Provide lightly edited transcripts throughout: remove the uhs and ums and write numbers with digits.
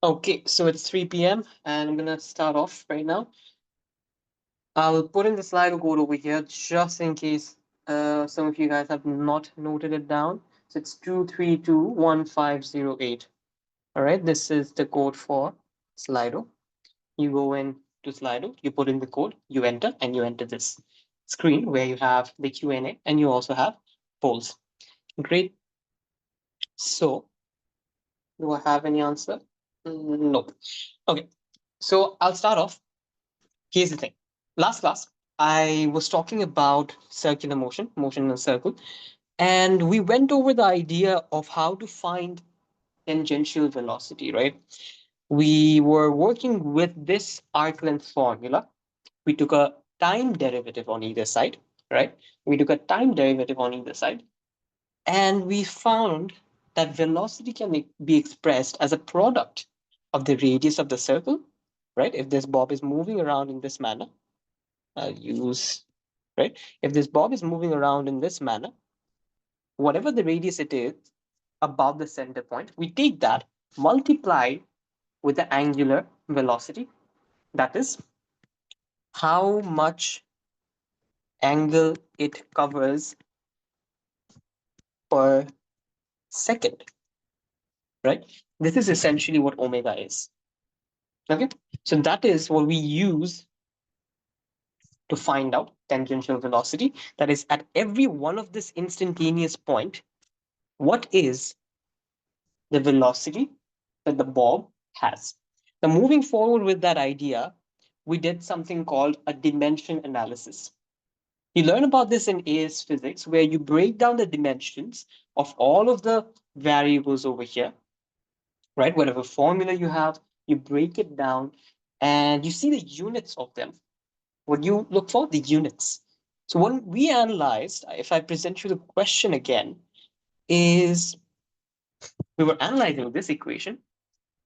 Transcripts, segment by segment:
Okay, so it's 3 p.m. and I'm gonna start off right now. I'll put in the Slido code over here just in case some of you guys have not noted it down. So it's 2321508. All right, this is the code for Slido. You go in to Slido, you put in the code, you enter, and you enter this screen where you have the Q&A and you also have polls. Great. So, do I have any answer? No. Okay, so I'll start off. Here's the thing. Last class, I was talking about circular motion, motion in a circle, and we went over the idea of how to find tangential velocity, right? We were working with this arc length formula. We took a time derivative on either side, right? We took a time derivative on either side, and we found that velocity can be expressed as a product of the radius of the circle, right? If this bob is moving around in this manner, I'll use, right? If this bob is moving around in this manner, whatever the radius it is above the center point, we take that, multiply with the angular velocity. That is how much angle it covers per second, right? This is essentially what omega is. Okay, so that is what we use to find out tangential velocity. That is, at every one of this instantaneous point, what is the velocity that the bob has. Now, moving forward with that idea, we did something called a dimension analysis. You learn about this in AS physics, where you break down the dimensions of all of the variables over here, right? Whatever formula you have, you break it down and you see the units of them. What you look for? The units. So when we analyzed, if I present you the question again, is we were analyzing this equation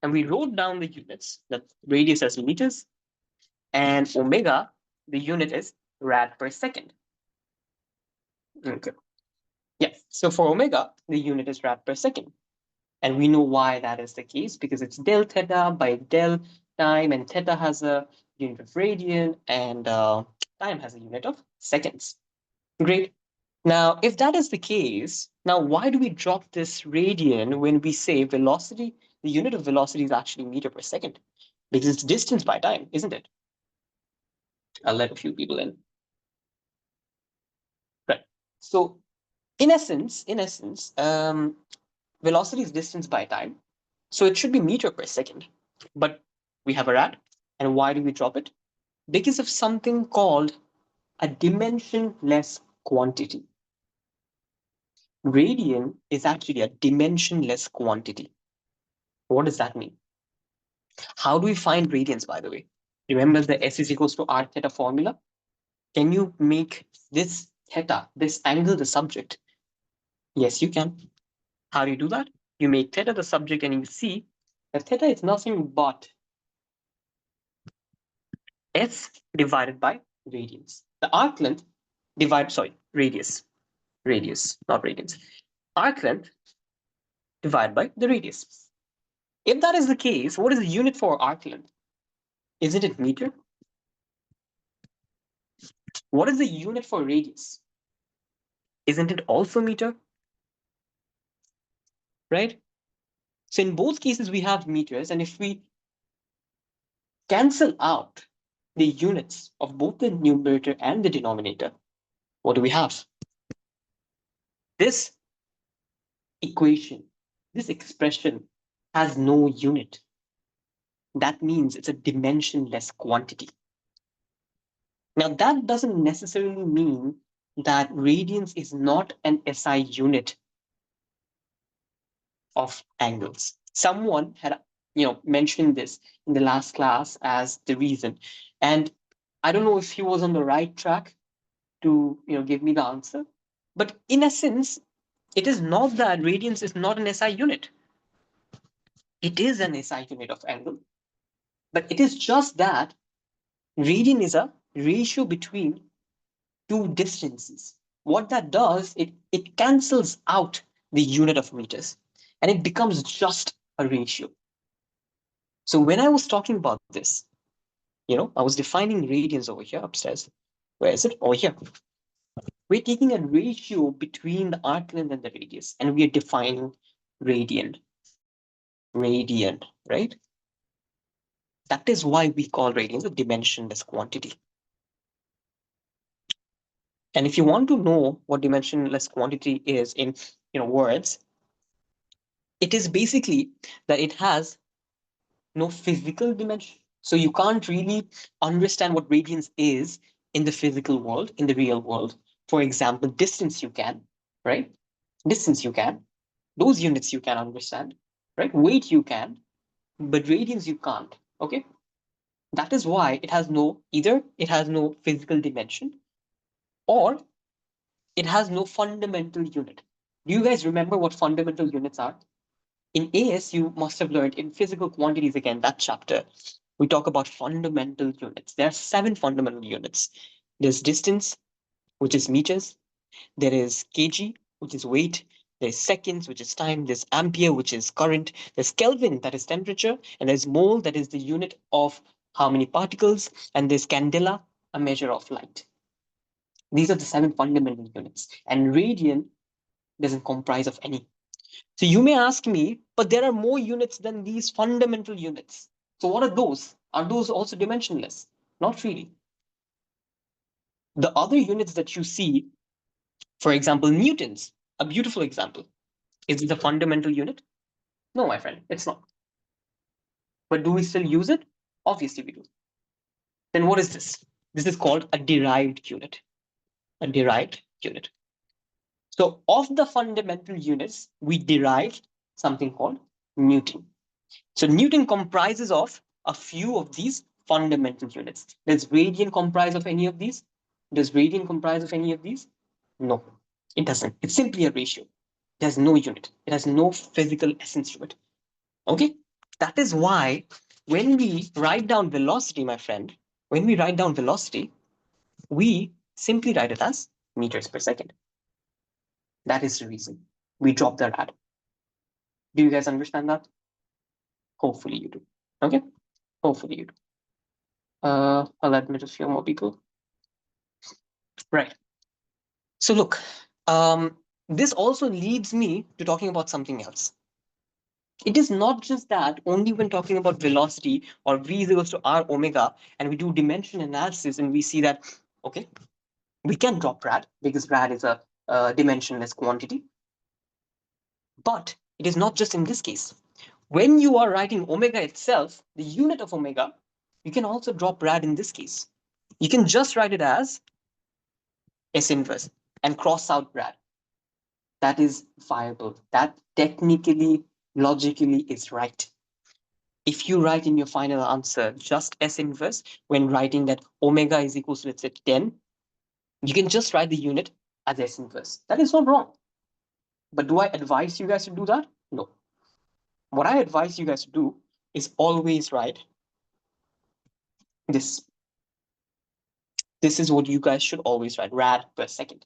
and we wrote down the units, that radius as meters, and omega, the unit is rad per second. Okay. Yeah. So for omega, the unit is rad per second. And we know why that is the case, because it's del theta by del time, and theta has a unit of radian, and time has a unit of seconds. Great. Now, if that is the case, now why do we drop this radian when we say velocity? The unit of velocity is actually meter per second, because it's distance by time, isn't it? I'll let a few people in. Right. So in essence, velocity is distance by time. So it should be meter per second. But we have a rad. And why do we drop it? Because of something called a dimensionless quantity. Radian is actually a dimensionless quantity. What does that mean? How do we find radians, by the way? Remember the S is equals to R theta formula? Can you make this theta, this angle, the subject? Yes, you can. How do you do that? You make theta the subject and you see that theta is nothing but S divided by radians. The arc length radius, not radians. Arc length divided by the radius. If that is the case, what is the unit for arc length? Isn't it meter? What is the unit for radius? Isn't it also meter? Right? So in both cases, we have meters, and if we cancel out the units of both the numerator and the denominator, what do we have? This equation, this expression has no unit. That means it's a dimensionless quantity. Now, that doesn't necessarily mean that radians is not an SI unit of angles. Someone had mentioned this in the last class as the reason, and I don't know if he was on the right track to give me the answer, but in essence, it is not that radians is not an SI unit. It is an SI unit of angle, but it is just that radian is a ratio between two distances. What that does, it cancels out the unit of meters and it becomes just a ratio. So when I was talking about this, I was defining radians over here upstairs. Where is it? Over here. We're taking a ratio between the arc length and the radius, and we are defining radian. Radian, right? That is why we call radians a dimensionless quantity. And if you want to know what dimensionless quantity is in words, it is basically that it has no physical dimension. So you can't really understand what radians is in the physical world, in the real world. For example, distance you can, right? Distance you can. Those units you can understand, right? Weight you can, but radians you can't. Okay. That is why either it has no physical dimension, or it has no fundamental unit. Do you guys remember what fundamental units are? In AS, you must have learned in physical quantities, again, that chapter, we talk about fundamental units. There are 7 fundamental units. There's distance, which is meters. There is kg, which is weight. There's seconds, which is time. There's ampere, which is current. There's Kelvin, that is temperature. And there's mole, that is the unit of how many particles. And there's candela, a measure of light. These are the 7 fundamental units. And radian doesn't comprise of any. So you may ask me, but there are more units than these fundamental units. So what are those? Are those also dimensionless? Not really. The other units that you see, for example, newtons, a beautiful example. Is it a fundamental unit? No, my friend, it's not. But do we still use it? Obviously we do. Then what is this? This is called a derived unit. A derived unit. So of the fundamental units, we derive something called Newton. So Newton comprises of a few of these fundamental units. Does radian comprise of any of these? Does radian comprise of any of these? No, it doesn't. It's simply a ratio. It has no unit. It has no physical essence to it. Okay? That is why when we write down velocity, my friend, when we write down velocity, we simply write it as meters per second. That is the reason we drop the rad. Do you guys understand that? Hopefully you do. Okay? Hopefully you do. I'll admit a few more people. Right. So look, this also leads me to talking about something else. It is not just that only when talking about velocity or v is equals to r omega, and we do dimension analysis and we see that, okay, we can drop rad because rad is a dimensionless quantity. But it is not just in this case. When you are writing omega itself, the unit of omega, you can also drop rad in this case. You can just write it as S inverse and cross out rad. That is viable. That technically, logically is right. If you write in your final answer just S inverse when writing that omega is equal to, let's say, 10, you can just write the unit as S inverse. That is not wrong. But do I advise you guys to do that? No. What I advise you guys to do is always write this. This is what you guys should always write, rad per second.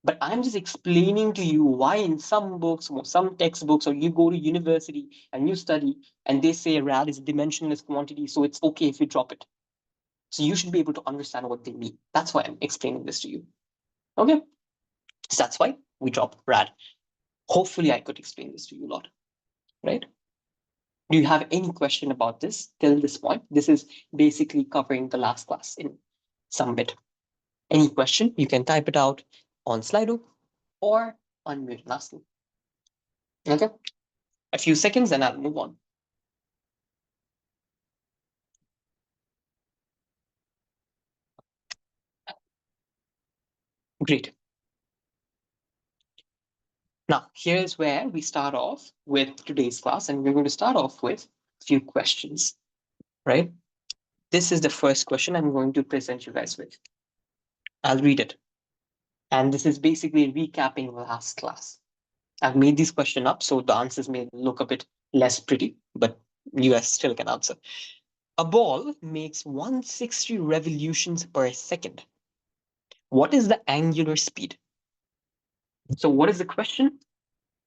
But I'm just explaining to you why in some books, or some textbooks, or you go to university and you study and they say rad is a dimensionless quantity, so it's okay if you drop it. So you should be able to understand what they mean. That's why I'm explaining this to you. Okay? So that's why we drop rad. Hopefully I could explain this to you a lot, right? Do you have any question about this till this point? This is basically covering the last class in some bit. Any question, you can type it out on Slido or unmute lastly. Okay? A few seconds and I'll move on. Great. Now, here's where we start off with today's class, and we're going to start off with a few questions, right? This is the first question I'm going to present you guys with. I'll read it. And this is basically recapping last class. I've made this question up, so the answers may look a bit less pretty, but you guys still can answer. A ball makes 160 revolutions per second. What is the angular speed? So what is the question?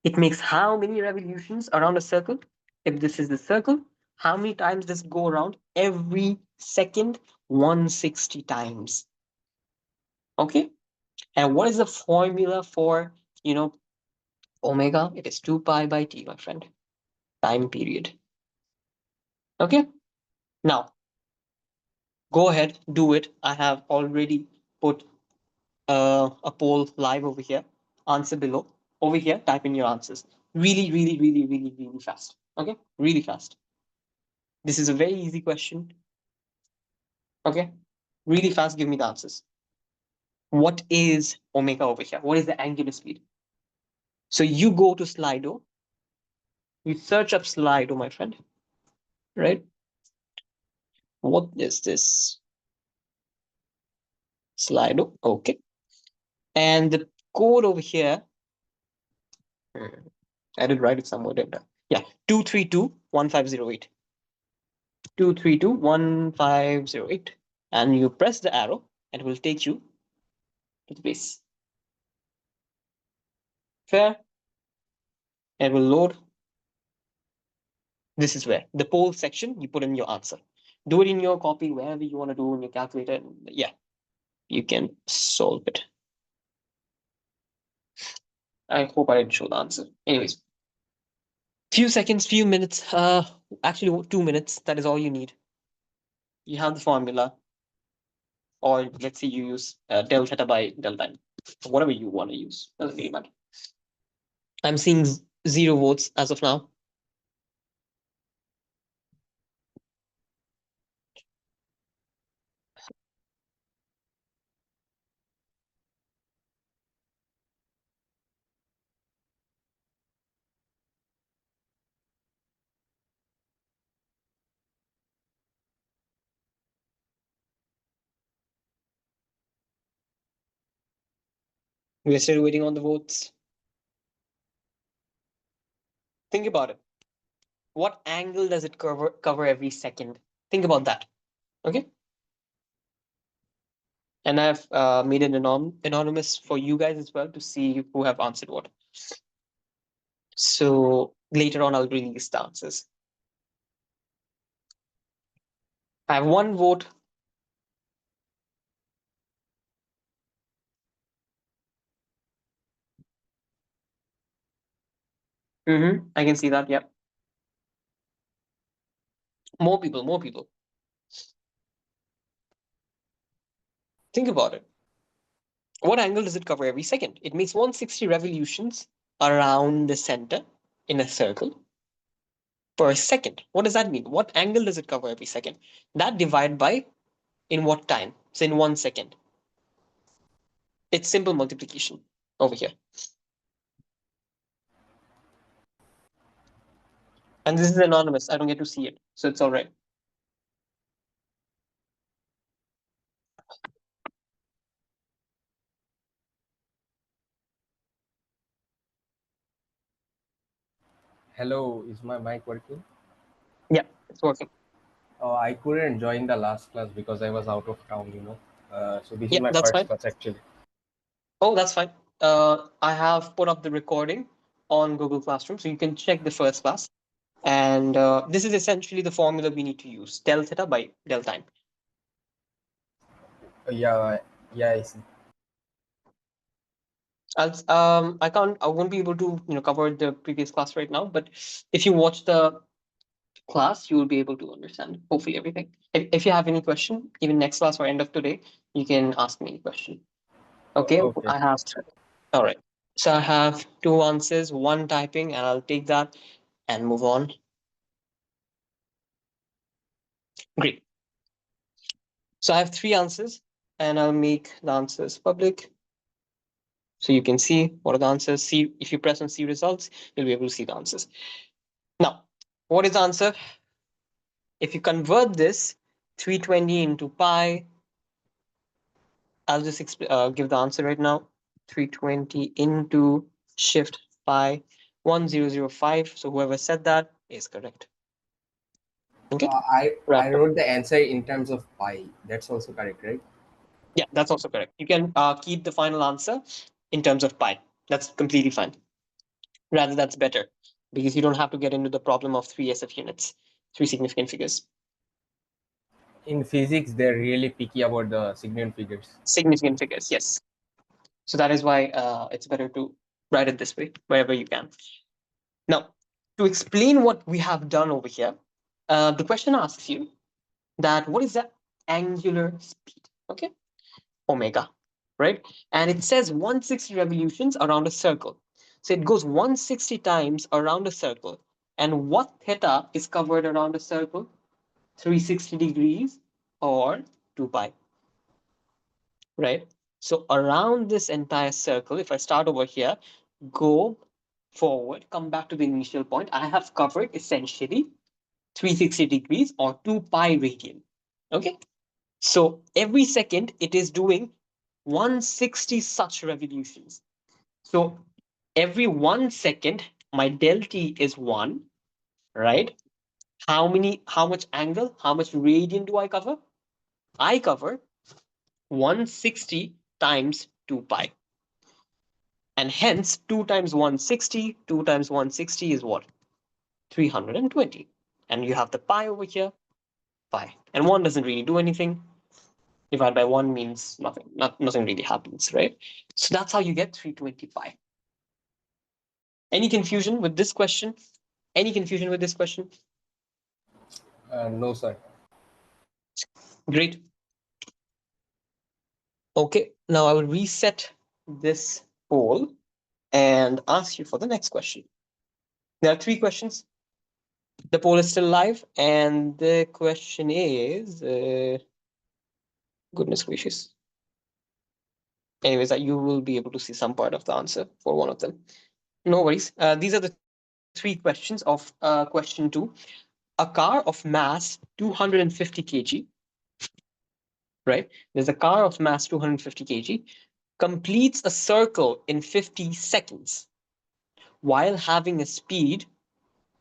It makes how many revolutions around a circle? If this is the circle, How many times does it go around? Every second, 160 times. Okay. And what is the formula for, omega? It is 2 pi by t, my friend. Time period. Okay. Now, go ahead, do it. I have already put a poll live over here. Answer below. Over here, type in your answers. Really, really, really, really, really fast. Okay. Really fast. This is a very easy question. Okay. Really fast. Give me the answers. What is omega over here? What is the angular speed? So you go to Slido, you search up Slido, my friend, right? What is this? Slido, okay. And the code over here, I did write it somewhere, didn't I? Yeah, 2321508. 2321508. And you press the arrow, and it will take you to the base. Fair. And it will load. This is where the poll section, you put in your answer. Do it in your copy, wherever you want to do in your calculator. Yeah, you can solve it. I hope I didn't show the answer. Anyways, few seconds, few minutes, actually 2 minutes. That is all you need. You have the formula, or let's say you use del theta by del time, whatever you want to use. Doesn't really matter. I'm seeing 0 votes as of now. We are still waiting on the votes. Think about it. What angle does it cover every second? Think about that. Okay. And I've made it anonymous for you guys as well to see who have answered what. So later on, I'll release the answers. I have 1 vote. I can see that. Yep. More people, more people. Think about it. What angle does it cover every second? It makes 160 revolutions around the center in a circle per second. What does that mean? What angle does it cover every second? That divided by in what time? So in 1 second. It's simple multiplication over here. And this is anonymous. I don't get to see it. So it's all right. Hello, is my mic working? Yeah, it's working. I couldn't join the last class because I was out of town, So this is Yeah, my that's first fine. class actually. Oh, that's fine. I have put up the recording on Google Classroom, so you can check the first class. And this is essentially the formula we need to use: del theta by del time. Yeah, I see. I won't be able to cover the previous class right now, but if you watch the class, you will be able to understand hopefully everything. If you have any question, even next class or end of today, you can ask me any question. Okay, Okay. I have. All right. So I have 2 answers, one typing, and I'll take that and move on. Great. So I have 3 answers, and I'll make the answers public. So you can see what are the answers. See, if you press on see results, you'll be able to see the answers. Now, what is the answer? If you convert this 320 into pi, I'll just give the answer right now. 320 into shift pi 1005. So whoever said that is correct. Okay. I Wrapped up. wrote the answer in terms of pi. That's also correct, right? Yeah, that's also correct. You can keep the final answer in terms of pi. That's completely fine. Rather, that's better because you don't have to get into the problem of 3 SF units. three significant figures. In physics, they're really picky about the significant figures. Significant figures, yes. So that is why it's better to write it this way wherever you can. Now, to explain what we have done over here, the question asks you that what is the angular speed? Okay, omega, right? And it says 160 revolutions around a circle. So it goes 160 times around a circle. And what theta is covered around a circle? 360 degrees or 2 pi, right? So around this entire circle, if I start over here, go forward, come back to the initial point, I have covered essentially 360 degrees or 2 pi radian. Okay. So every second it is doing 160 such revolutions. So every 1 second, my del t is 1, right? How much angle, how much radian do I cover? I cover 160 times 2 pi. And hence 2 times 160, 2 times 160 is what? 320. And you have the pi over here, pi. And 1 doesn't really do anything. Divided by 1 means nothing. Nothing really happens, right? So that's how you get 320 pi. Any confusion with this question? Any confusion with this question? No, sir. Great. Okay, now I will reset this poll and ask you for the next question. There are 3 questions. The poll is still live, and the question is goodness gracious. Anyways, you will be able to see some part of the answer for one of them. No worries. These are the 3 questions of question 2. A car of mass 250 kg, right? There's a car of mass 250 kg, completes a circle in 50 seconds while having a speed,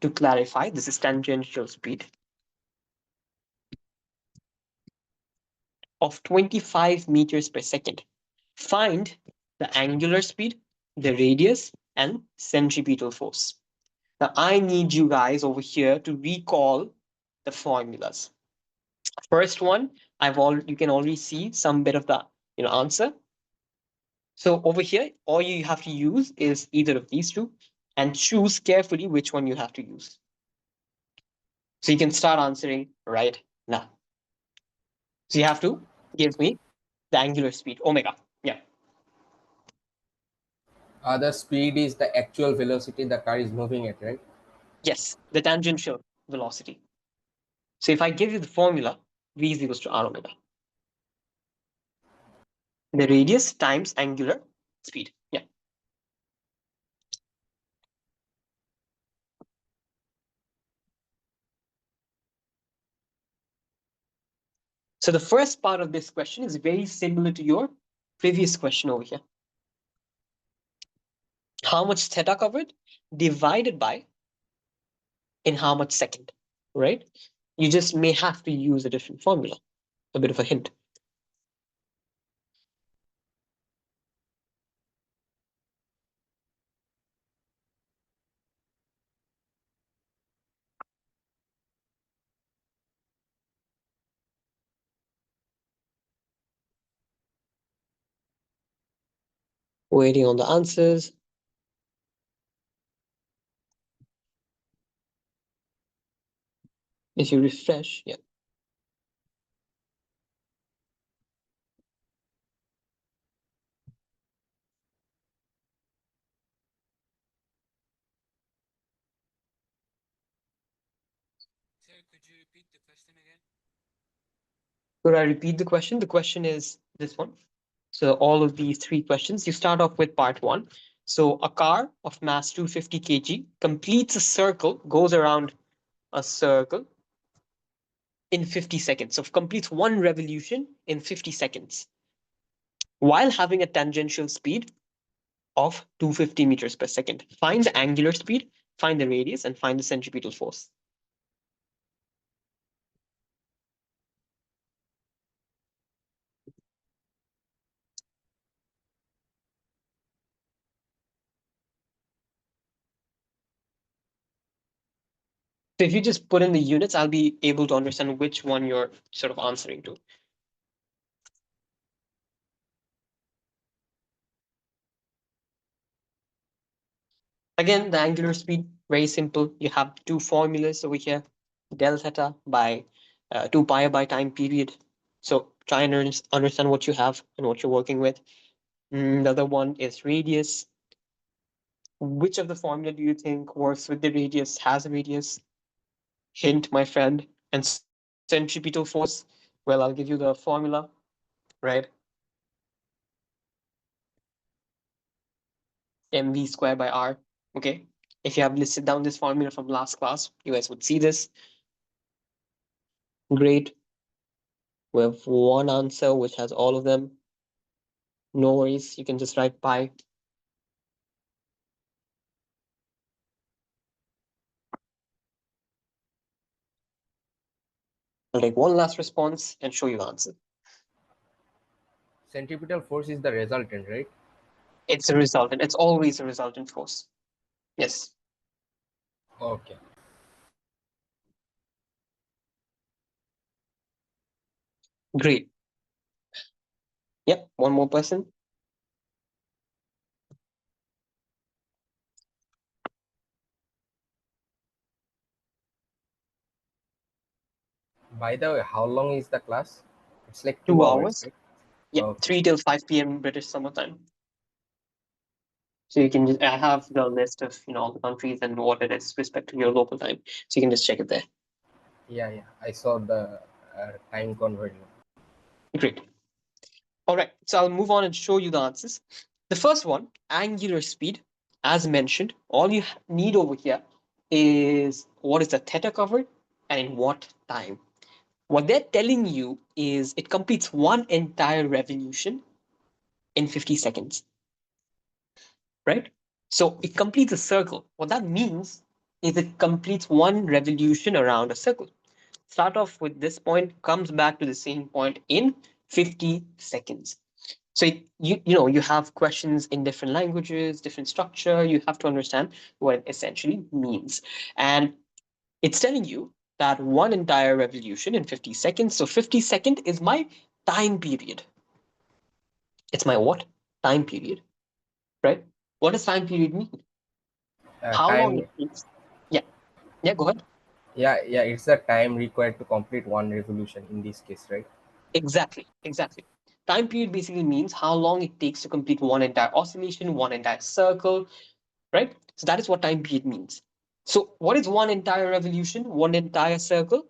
to clarify, this is tangential speed, of 25 meters per second. Find the angular speed, the radius, and centripetal force. Now, I need you guys over here to recall the formulas. First one, you can already see some bit of the answer. So over here, all you have to use is either of these two and choose carefully which one you have to use. So you can start answering right now. So you have to give me the angular speed, omega. Yeah. The speed is the actual velocity the car is moving at, right? Yes, the tangential velocity. So if I give you the formula, v is equals to r omega. The radius times angular speed. Yeah. So the first part of this question is very similar to your previous question over here. How much theta covered divided by in how much second, right? You just may have to use a different formula, a bit of a hint. Waiting on the answers. If you refresh, yeah. Sir, could you repeat the question again? Could I repeat the question? The question is this one. So all of these 3 questions, you start off with part 1. So a car of mass 250 kg completes a circle, goes around a circle in 50 seconds. So completes one revolution in 50 seconds while having a tangential speed of 250 meters per second. Find the angular speed, find the radius, and find the centripetal force. So if you just put in the units, I'll be able to understand which one you're sort of answering to. Again, the angular speed, very simple. You have two formulas over here, del theta by 2 pi by time period. So try and understand what you have and what you're working with. The other one is radius. Which of the formula do you think works with the radius, has a radius? Hint, my friend. And centripetal force, well, I'll give you the formula, right? mv squared by r. Okay. If you have listed down this formula from last class, you guys would see this. Great. We have one answer which has all of them. No worries. You can just write pi. I'll take one last response and show you the answer. Centripetal force is the resultant, right? It's a resultant. It's always a resultant force. Yes. Okay. Great. Yep. One more person. By the way, how long is the class? It's like 2 2 hours, hours. right? Yeah. Okay. 3 till 5 p.m. British summertime. So you can just, I have the list of, all the countries and what it is respect to your local time. So you can just check it there. Yeah, yeah. I saw the time conversion. Great. All right. So I'll move on and show you the answers. The first one, angular speed, as mentioned, all you need over here is what is the theta covered and in what time. What they're telling you is it completes one entire revolution in 50 seconds, right? So it completes a circle. What that means is it completes one revolution around a circle. Start off with this point, comes back to the same point in 50 seconds. So you have questions in different languages, different structure. You have to understand what it essentially means. And it's telling you that one entire revolution in 50 seconds. So 50 second is my time period. It's my what? Time period, right? What does time period mean? How long Time. it takes? Yeah, yeah, go ahead. Yeah, yeah. It's the time required to complete one revolution in this case, right? Exactly, exactly. Time period basically means how long it takes to complete one entire oscillation, one entire circle, right? So that is what time period means. So what is one entire revolution, one entire circle?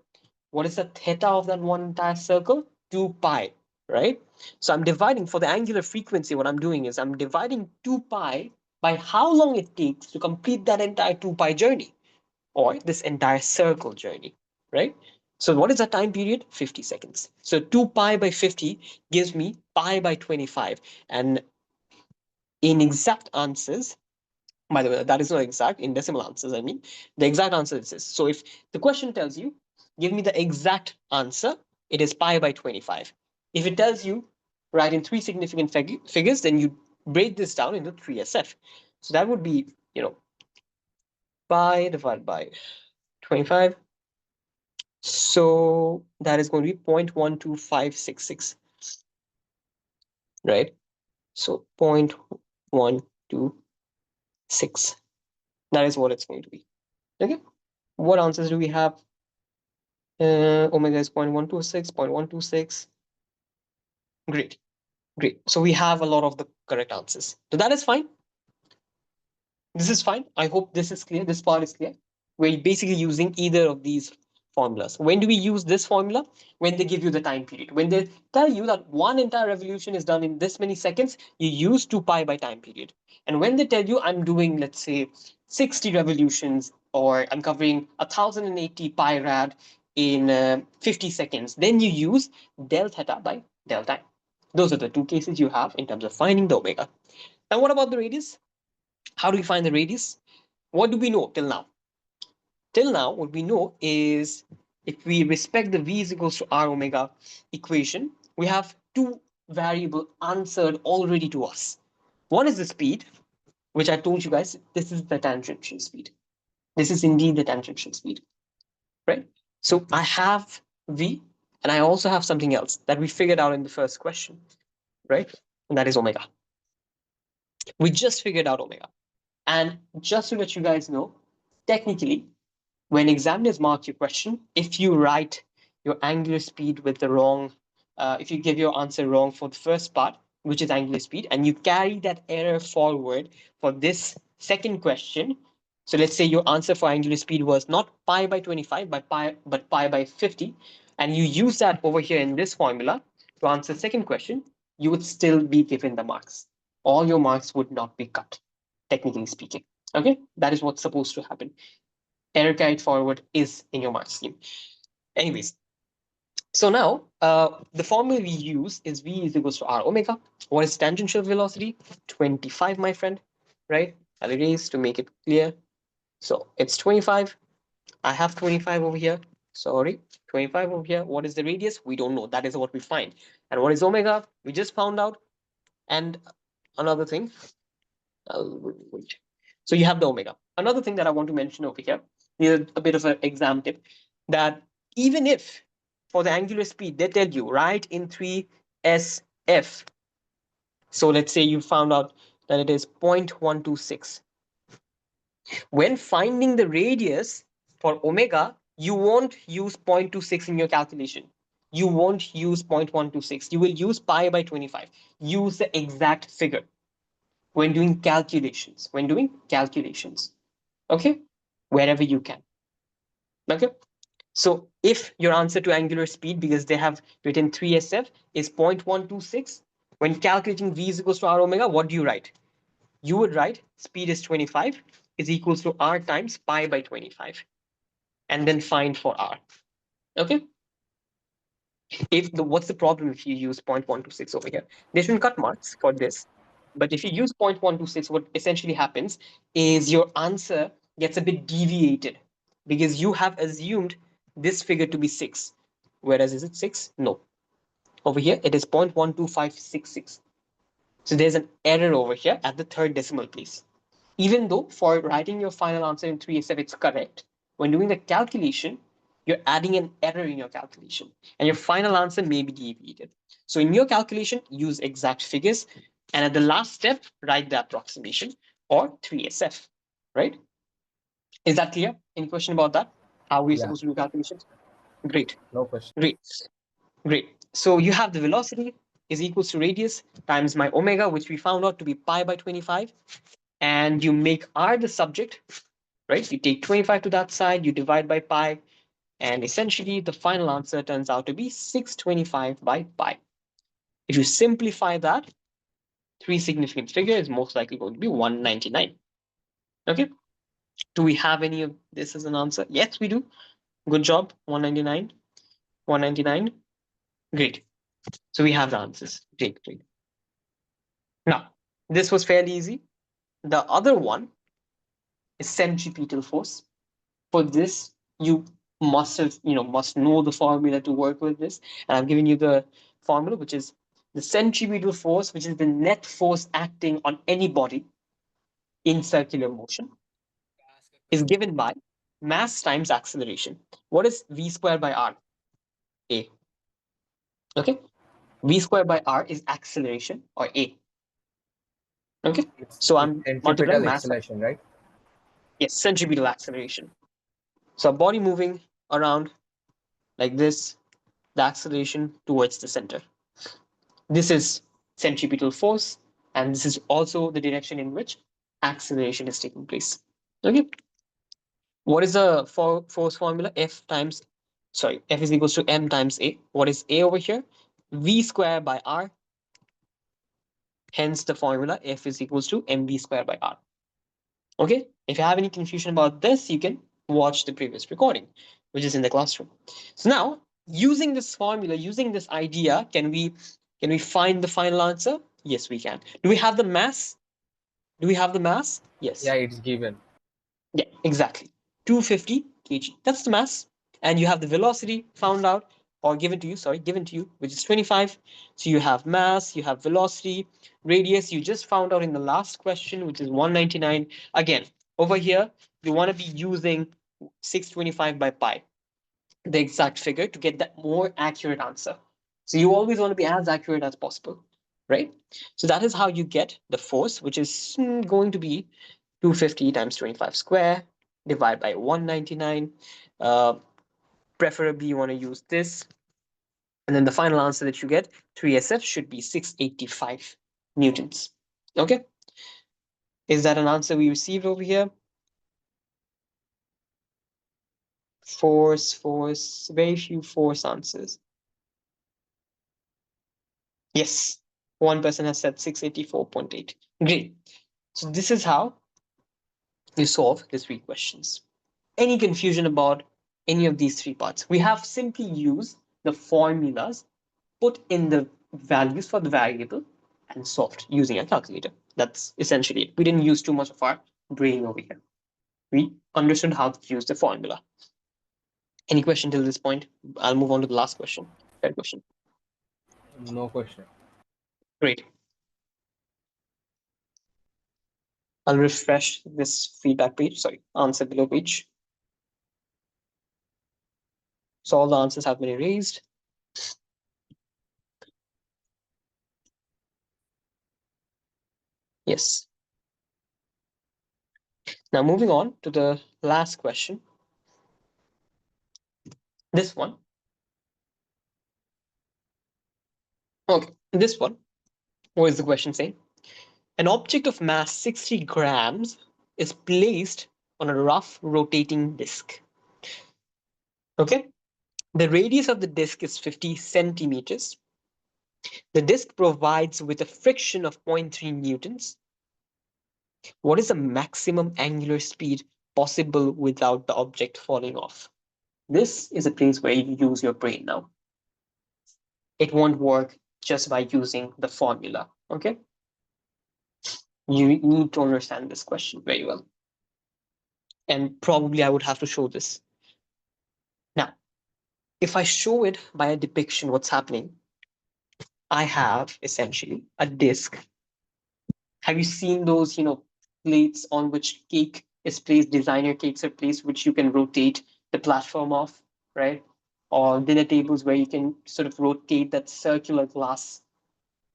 What is the theta of that one entire circle? 2 pi, right? So I'm dividing for the angular frequency. What I'm doing is I'm dividing 2 pi by how long it takes to complete that entire 2 pi journey or this entire circle journey, right? So what is the time period? 50 seconds. So 2 pi by 50 gives me pi by 25. And in exact answers, by the way, that is not exact. In decimal answers, I mean, the exact answer is this. So if the question tells you, give me the exact answer, it is pi by 25. If it tells you, write in three significant figures, then you break this down into 3SF. So that would be, pi divided by 25. So that is going to be 0.12566, right? So 0.126. That is what it's going to be. Okay. What answers do we have? Omega is 0.126, 0.126. Great, great. So we have a lot of the correct answers. So that is fine. This is fine. I hope this is clear. This part is clear. We're basically using either of these formulas. When do we use this formula? When they give you the time period. When they tell you that one entire revolution is done in this many seconds, you use 2 pi by time period. And when they tell you I'm doing, let's say, 60 revolutions or I'm covering 1080 pi rad in 50 seconds, then you use del theta by del time. Those are the two cases you have in terms of finding the omega. And what about the radius? How do we find the radius? What do we know till now? Till now, what we know is if we respect the v is equals to r omega equation, we have two variable answered already to us. One is the speed, which I told you guys, this is the tangential speed. This is indeed the tangential speed. So I have V, and I also have something else that we figured out in the first question, right? And that is omega. We just figured out omega. And just to let you guys know, technically, when examiners mark your question, if you write your angular speed with the wrong, if you give your answer wrong for the first part, which is angular speed, and you carry that error forward for this second question. So let's say your answer for angular speed was not pi by 25, but pi by 50, and you use that over here in this formula to answer the second question, you would still be given the marks. All your marks would not be cut, technically speaking. Okay, that is what's supposed to happen. Error carried forward is in your mark scheme. Anyways, so now the formula we use is V is equals to R omega. What is tangential velocity? 25, my friend, right? I'll erase to make it clear. So it's 25. I have 25 over here. Sorry, 25 over here. What is the radius? We don't know. That is what we find. And what is omega? We just found out. And another thing, wait. So you have the omega. Another thing that I want to mention over here is a bit of an exam tip that even if for the angular speed they tell you write in 3SF. So let's say you found out that it is 0.126. When finding the radius for omega, you won't use 0.26 in your calculation. You won't use 0.126. You will use pi by 25. Use the exact figure when doing calculations. Okay, wherever you can. Okay, so if your answer to angular speed, because they have written 3SF, is 0.126, when calculating V is equals to R omega, what do you write? You would write speed is 25 is equals to R times pi by 25, and then find for R. Okay, what's the problem if you use 0.126 over here? They shouldn't cut marks for this. But if you use 0.126, what essentially happens is your answer gets a bit deviated because you have assumed this figure to be 6. Whereas is it 6? No. Over here, it is 0.12566. So there's an error over here at the third decimal place. Even though for writing your final answer in 3SF, it's correct, when doing the calculation, you're adding an error in your calculation and your final answer may be deviated. So in your calculation, use exact figures. And at the last step, write the approximation or 3SF, right? Is that clear? Any question about that? How we're Yeah. supposed to do calculations? Great, No question. great, great. So you have the velocity is equals to radius times my omega, which we found out to be pi by 25. And you make R the subject, right? You take 25 to that side, you divide by pi, and essentially the final answer turns out to be 625 by pi. If you simplify that, three significant figure is most likely going to be 199. Okay. Do we have any of this as an answer? Yes, we do. Good job. 199. 199. Great. So we have the answers. Great, great. Now, this was fairly easy. The other one is centripetal force. For this, you must know the formula to work with this. And I've given you the formula, which is the centripetal force, which is the net force acting on any body in circular motion, Ask a is question. given by mass times acceleration. What is V squared by R? A. Okay. V squared by R is acceleration, or A. Okay. So It's I'm multiplying centripetal mass. acceleration, right? Yes, centripetal acceleration. So a body moving around like this, the acceleration towards the center. This is centripetal force, and this is also the direction in which acceleration is taking place. Okay. What is the force formula? F is equals to m times a. What is a over here? V squared by r. Hence the formula F is equals to mv squared by r. Okay. If you have any confusion about this, you can watch the previous recording, which is in the classroom. So now, using this formula, using this idea, can we find the final answer? Yes, we can. Do we have the mass? Do we have the mass? Yes. Yeah, it's given. Yeah, exactly. 250 kg. That's the mass. And you have the velocity found out or given to you, which is 25. So you have mass, you have velocity, radius. You just found out in the last question, which is 199. Again, over here, you want to be using 625 by pi. the exact figure to get that more accurate answer. So you always want to be as accurate as possible, right? So that is how you get the force, which is going to be 250 times 25 square divided by 199. Preferably you want to use this. And then the final answer that you get, 3SF, should be 685 newtons. Okay. Is that an answer we received over here? Force, very few force answers. Yes, one person has said 684.8. Great. So this is how you solve these three questions. Any confusion about any of these three parts? We have simply used the formulas, put in the values for the variable, and solved using a calculator. That's essentially it. We didn't use too much of our brain over here. We understood how to use the formula. Any question till this point? I'll move on to the last question. Third question. No question. Great. I'll refresh this feedback page, sorry, answer below page. So all the answers have been erased. Yes. Now moving on to the last question. This one. Okay, this one. What is the question saying? An object of mass 60 grams is placed on a rough rotating disk. Okay, the radius of the disk is 50 centimeters. The disk provides with a friction of 0.3 newtons. What is the maximum angular speed possible without the object falling off? This is a place where you use your brain now. It won't work just by using the formula, okay? You need to understand this question very well. And probably I would have to show this. Now, if I show it by a depiction, what's happening? I have essentially a disk. Have you seen those, plates on which cake is placed, designer cakes are placed, which you can rotate the platform of, right? Or dinner tables where you can sort of rotate that circular glass,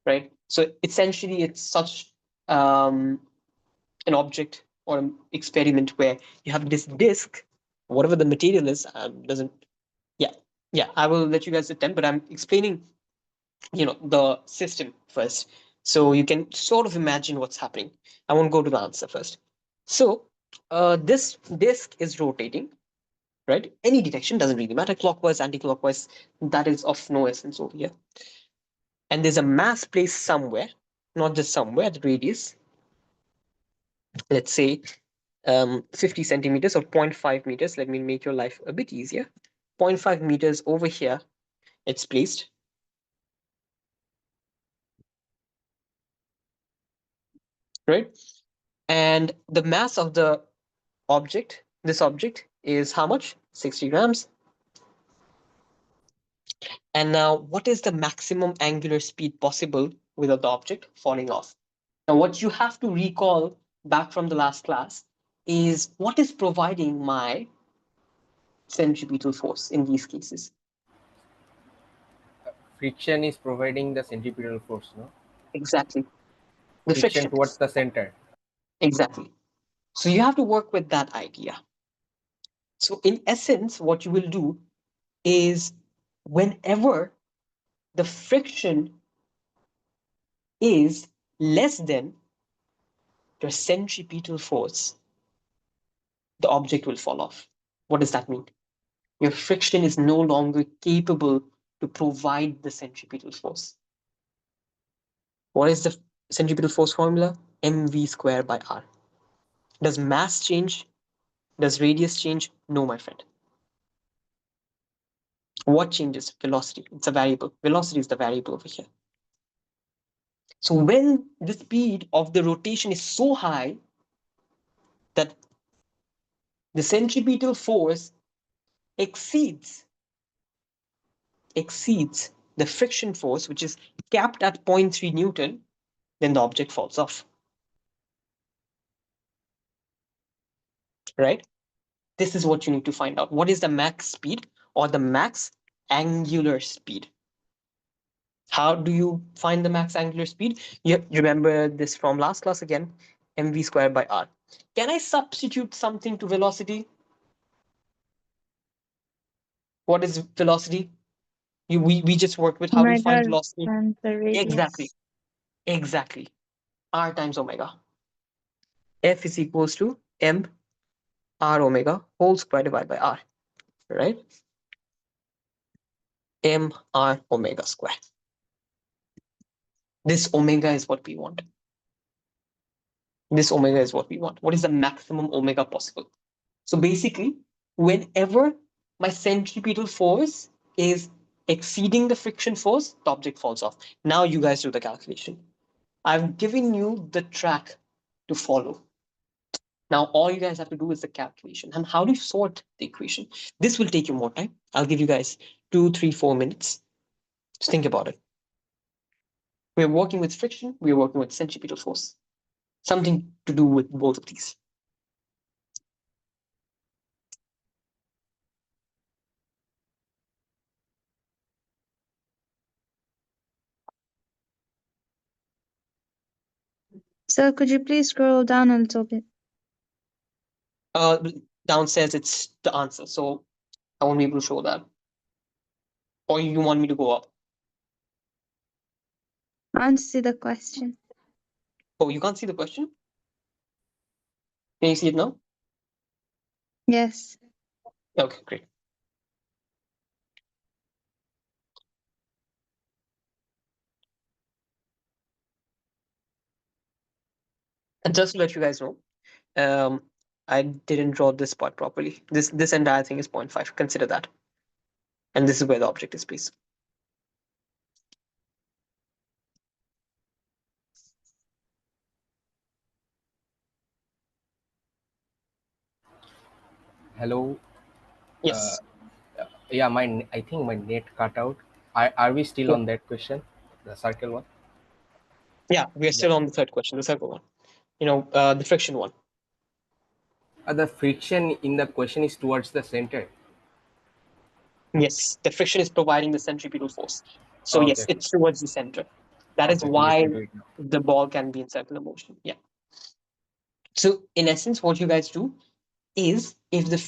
right? So essentially, it's such an object or an experiment where you have this disk, whatever the material is, doesn't. Yeah, yeah. I will let you guys attempt, but I'm explaining, the system first, so you can sort of imagine what's happening. I won't go to the answer first. So, this disk is rotating, right? Any direction doesn't really matter, clockwise, anti-clockwise. That is of no essence over here. And there's a mass placed somewhere, not just somewhere, the radius. Let's say 50 centimeters or 0.5 meters. Let me make your life a bit easier. 0.5 meters over here, it's placed. Right? And the mass of the object, this object is how much? 60 grams. And now, what is the maximum angular speed possible without the object falling off? Now, what you have to recall back from the last class is what is providing my centripetal force in these cases? Friction is providing the centripetal force, no? Exactly. The Friction friction. towards the center. Exactly. So you have to work with that idea. So, in essence, what you will do is whenever the friction is less than your centripetal force, the object will fall off. What does that mean? Your friction is no longer capable to provide the centripetal force. What is the centripetal force formula? mv squared by r. Does mass change? Does radius change? No, my friend. What changes? Velocity. It's a variable. Velocity is the variable over here. So when the speed of the rotation is so high that the centripetal force exceeds the friction force, which is capped at 0.3 Newton, then the object falls off. Right? This is what you need to find out. What is the max speed or the max angular speed. How do you find the max angular speed? You remember this from last class again, mv squared by r. Can I substitute something to velocity? What is velocity? We just worked with how do we find Omega velocity? and the Exactly, radius. exactly. R times omega. F is equals to m r omega whole square divided by r, right? M r omega square. This omega is what we want. This omega is what we want. What is the maximum omega possible? So basically, whenever my centripetal force is exceeding the friction force, the object falls off. Now you guys do the calculation. I've given you the track to follow. Now all you guys have to do is the calculation. And how do you sort the equation? This will take you more time. I'll give you guys 2, 3, 4 minutes. Just think about it. We're working with friction, we're working with centripetal force. Something to do with both of these. So could you please scroll down a little bit? Uh, Downstairs, it's the answer. So I won't be able to show that. Or you want me to go up? I want to see the question. Oh, you can't see the question? Can you see it now? Yes. Okay, great. And just to let you guys know, I didn't draw this part properly. This entire thing is 0.5. Consider that. And this is where the object is placed. Hello. Yes. Yeah, I think my net cut out. Are we still Yeah, on that question, the circle one? yeah, we are Yeah. still on the third question, the second one. The friction one. The friction in the question is towards the center. Yes, the friction is providing the centripetal force. So yes, Okay. it's towards the center. That is Okay. Let why me do it now. the ball can be in circular motion. Yeah. So in essence, what you guys do is if the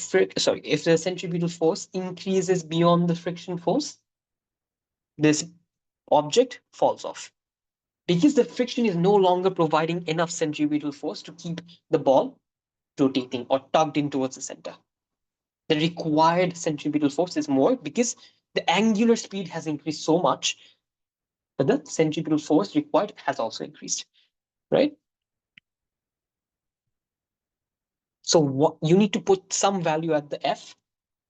centripetal force increases beyond the friction force, this object falls off. Because the friction is no longer providing enough centripetal force to keep the ball rotating or tugged in towards the center. The required centripetal force is more because the angular speed has increased so much, but the centripetal force required has also increased, right? So what you need to put some value at the F,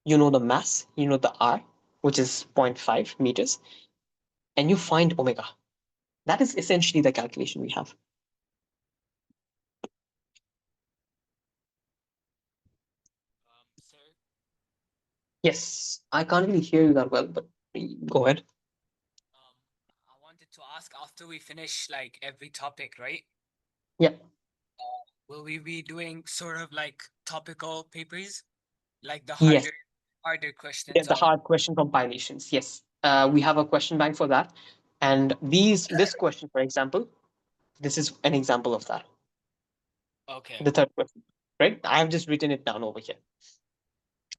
the mass, the R, which is 0.5 meters, and you find omega. That is essentially the calculation we have. Sir, Yes, I can't really hear you that well, but go ahead. I wanted to ask after we finish like every topic, right? Yeah, Will we be doing sort of like topical papers, like the yes, harder yeah, questions the on? hard question compilations. Yes, we have a question bank for that, and this question, for example, this is an example of that. Okay. The third question, right? I've just written it down over here.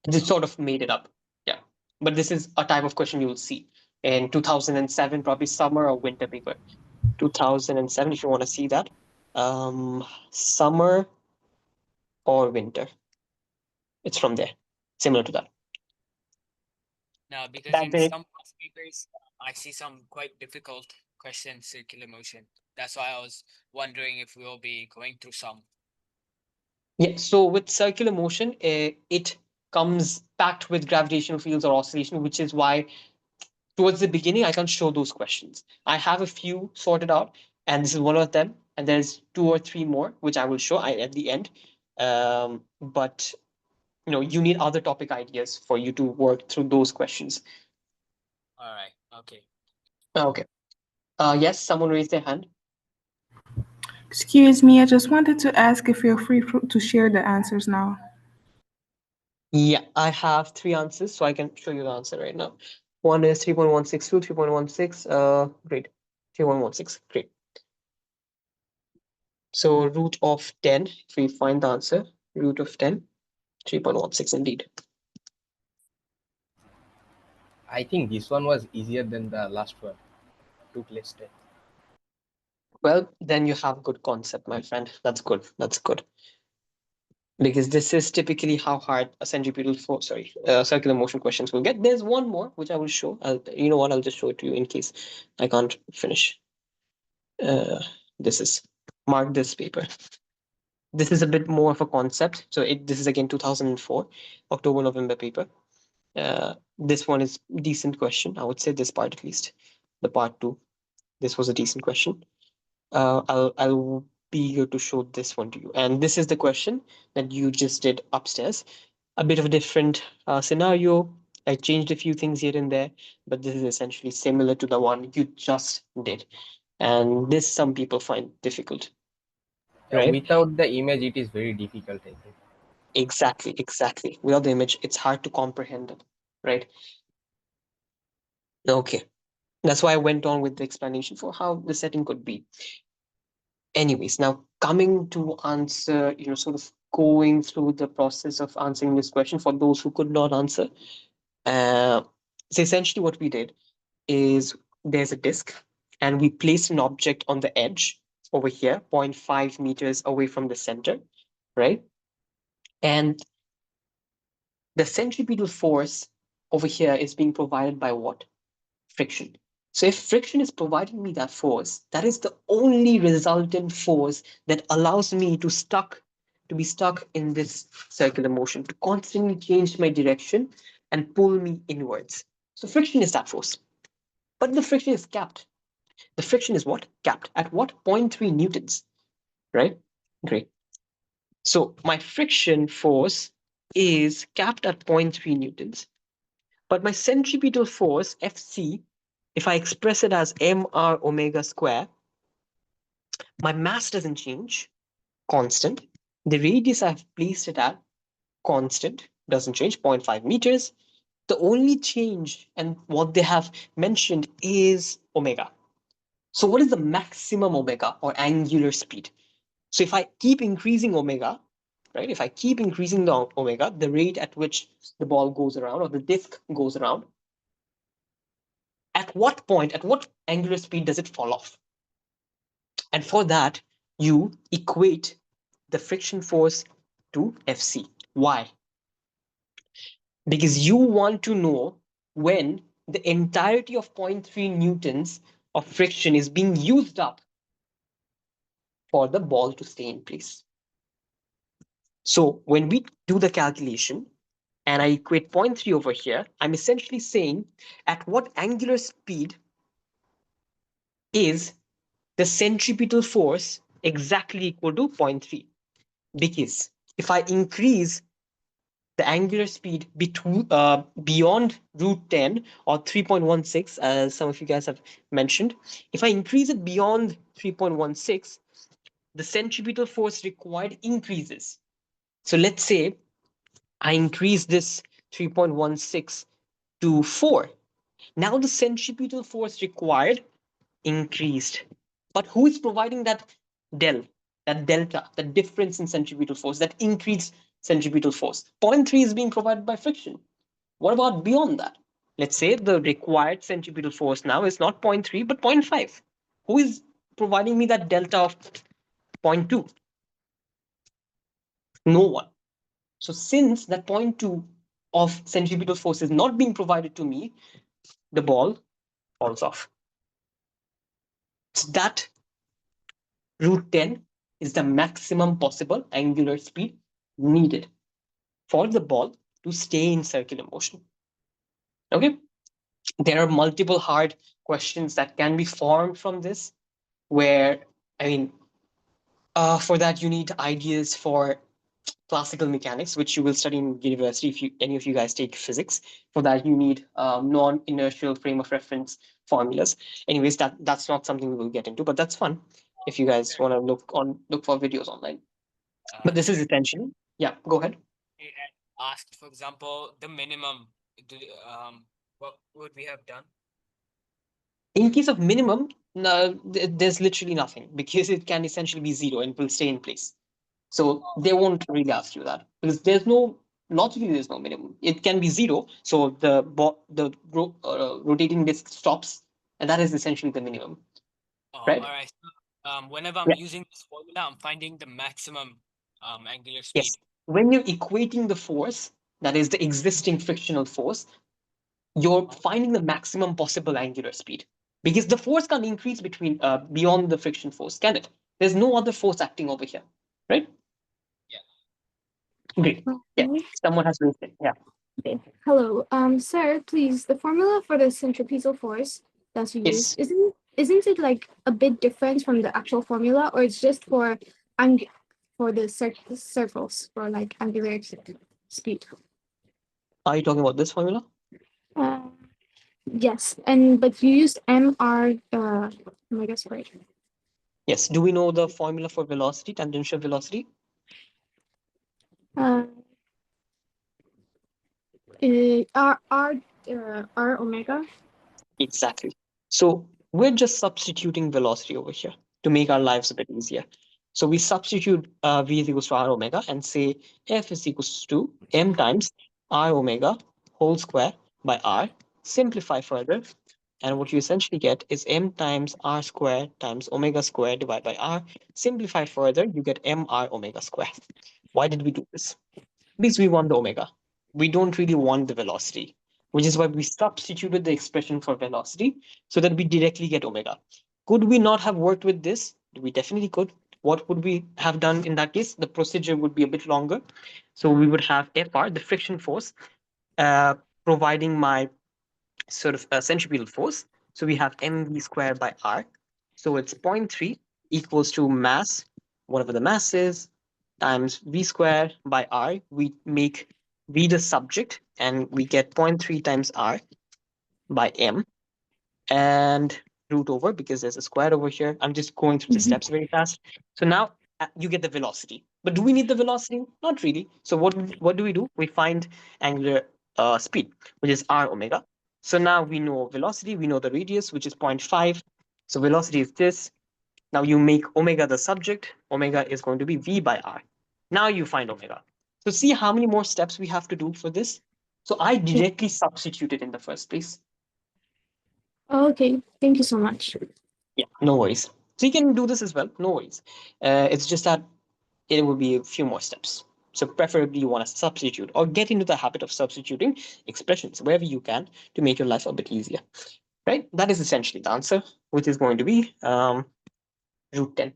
Just sort of made it up. Yeah. But this is a type of question you'll see in 2007, probably summer or winter paper. 2007, if you want to see that. Summer or winter. It's from there. Similar to that. Now, because Back in then, some past papers, I see some quite difficult questions circular motion. That's why I was wondering if we'll be going through some. yeah. So with circular motion, it comes packed with gravitational fields or oscillation, which is why towards the beginning, I can't show those questions. I have a few sorted out, and this is one of them. And there's 2 or 3 more, which I will show at the end. But you need other topic ideas for you to work through those questions. All right. Okay. Okay. Yes, someone raised their hand. Excuse me, I just wanted to ask if you're free to share the answers now. Yeah, I have three answers, so I can show you the answer right now. One is 3.162, 3.16. Great. 3.116. Great. So root of 10, if we find the answer, root of 10, 3.16 indeed. I think this one was easier than the last one. Took less time. Well, then you have good concept, my friend. That's good. That's good. Because this is typically how hard a centripetal force, circular motion questions will get. There's one more which I will show. You know what? I'll just show it to you in case I can't finish. This is mark this paper. This is a bit more of a concept. So this is again 2004 October November paper. This one is decent question. I would say this part at least. The part two. This was a decent question. I'll be eager to show this one to you. And this is the question that you just did upstairs. A bit of a different scenario. I changed a few things here and there, but this is essentially similar to the one you just did. And this some people find difficult, Yeah, right? without the image, it is very difficult, I think. Exactly, exactly. Without the image, it's hard to comprehend it, right? Okay. That's why I went on with the explanation for how the setting could be. Anyways, now coming to answer, sort of going through the process of answering this question for those who could not answer. So essentially what we did is there's a disk and we placed an object on the edge over here, 0.5 meters away from the center, right? And the centripetal force over here is being provided by what? Friction. So if friction is providing me that force, that is the only resultant force that allows me to be stuck in this circular motion, to constantly change my direction and pull me inwards. So friction is that force. But the friction is capped. The friction is what? Capped. At what? 0.3 newtons, right? Great. So my friction force is capped at 0.3 newtons. But my centripetal force, Fc, if I express it as mr omega square, my mass doesn't change, constant. The radius I've placed it at, constant, doesn't change, 0.5 meters. The only change and what they have mentioned is omega. So what is the maximum omega or angular speed? So if I keep increasing omega, right? If I keep increasing the omega, the rate at which the ball goes around or the disk goes around, at what point, at what angular speed does it fall off? And for that, you equate the friction force to Fc. Why? Because you want to know when the entirety of 0.3 newtons of friction is being used up for the ball to stay in place. So when we do the calculation and I equate 0.3 over here, I'm essentially saying at what angular speed is the centripetal force exactly equal to 0.3. Because if I increase the angular speed beyond root 10 or 3.16, as some of you guys have mentioned, if I increase it beyond 3.16, the centripetal force required increases. So let's say I increase this 3.16 to 4. Now the centripetal force required increased. But who is providing that that delta, the difference in centripetal force, that increased centripetal force? 0.3 is being provided by friction. What about beyond that? Let's say the required centripetal force now is not 0.3, but 0.5. Who is providing me that delta of 0.2? No one. So since that 0.2 of centripetal force is not being provided to me, the ball falls off. So that root 10 is the maximum possible angular speed needed for the ball to stay in circular motion. Okay, there are multiple hard questions that can be formed from this, where, I mean, for that you need ideas for classical mechanics, which you will study in university if any of you guys take physics. For that you need non-inertial frame of reference formulas. Anyways, that's not something we will get into, but that's fun if you guys want to look for videos online. But this is Sorry. essentially, yeah, go ahead. asked, for example, the minimum, what would we have done? In case of minimum, no, there's literally nothing because it can essentially be zero and will stay in place. So they won't really ask you that because there's no logically there's no minimum. It can be zero, so the rotating disk stops, and that is essentially the minimum, Oh, right? all right. So, whenever I'm Yeah. using this formula, I'm finding the maximum angular Yes. speed. When you're equating the force, that is the existing frictional force, you're Oh, finding the maximum possible angular speed because the force can't increase between beyond the friction force, can it? There's no other force acting over here, right? yeah. Great. Yeah. Okay. Someone has raised it. Yeah. Okay. Hello. Sir, please, the formula for the centripetal force that's used, Yes. isn't it like a bit different from the actual formula, or it's just for for the circles for like angular speed? Are you talking about this formula? Uh, yes, and but you used mr omega squared. Yes. Do we know the formula for velocity, tangential velocity? Uh, r omega. Exactly. So we're just substituting velocity over here to make our lives a bit easier. So we substitute v is equals to r omega and say f is equals to m times r omega whole square by r. Simplify further. And what you essentially get is m times r square times omega square divided by r. Simplify further, you get mr omega square. Why did we do this? Because we want the omega. We don't really want the velocity, which is why we substituted the expression for velocity so that we directly get omega. Could we not have worked with this? We definitely could. What would we have done in that case? The procedure would be a bit longer. So we would have Fr, the friction force, uh, providing my sort of centripetal force. So we have mv squared by r. So it's zero point 0.3 equals to mass, whatever the mass is, times v squared by r. We make v the subject and we get zero point 0.3 times r by m and root over because there's a square over here. I'm just going through the steps very fast. So now you get the velocity. But do we need the velocity? Not really. So what do? We find angular speed, which is r omega. So now we know velocity, we know the radius, which is 0.5. So velocity is this. Now you make omega the subject. Omega is going to be v by r. Now you find omega. So see how many more steps we have to do for this. So I Yeah. directly substituted in the first place. Okay. Thank you so much. Yeah, no worries. So you can do this as well, no worries. It's just that it will be a few more steps. So preferably you want to substitute or get into the habit of substituting expressions wherever you can to make your life a bit easier, right? That is essentially the answer, which is going to be root 10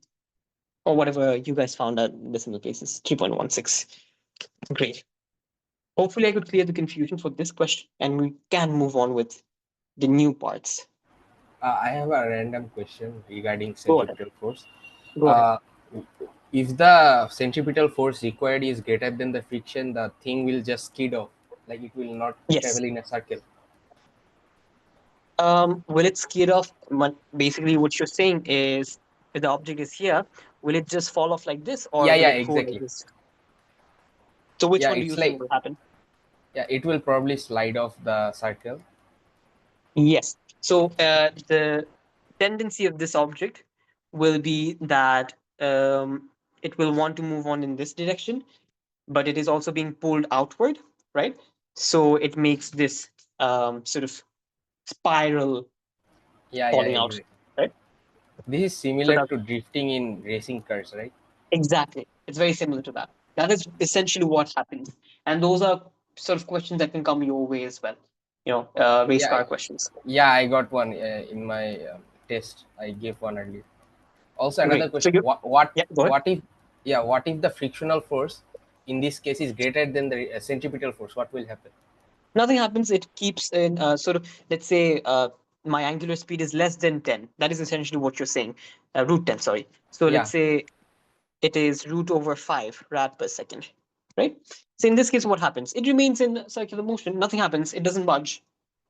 or whatever you guys found out decimal places, 3.16. Great. Hopefully I could clear the confusion for this question and we can move on with the new parts. I have a random question regarding Go ahead. centripetal force. Go ahead. Uh, if the centripetal force required is greater than the friction, the thing will just skid off, like it will not Yes. travel in a circle. Will it skid off? Basically, what you're saying is if the object is here, will it just fall off like this or Yeah, will yeah, it go like exactly. this? So which Yeah, one do you it's think like, will happen? yeah, it will probably slide off the circle. Yes. So the tendency of this object will be that it will want to move on in this direction, but it is also being pulled outward, right? So it makes this sort of spiral Yeah, yeah, falling out, exactly. right? This is So similar that to drifting in racing cars, right? exactly. It's very similar to that. That is essentially what happens. And those are sort of questions that can come your way as well. Race Yeah, car questions. yeah, I got one in my test. I gave one earlier. Also, another Great. So question: you yeah, go ahead. what if, yeah, what if the frictional force in this case is greater than the centripetal force? What will happen? Nothing happens. It keeps in sort of, let's say my angular speed is less than 10. That is essentially what you're saying. Root 10, sorry. So let's Yeah, say it is root over 5 rad per second, right? So in this case, what happens? It remains in circular motion. Nothing happens. It doesn't budge.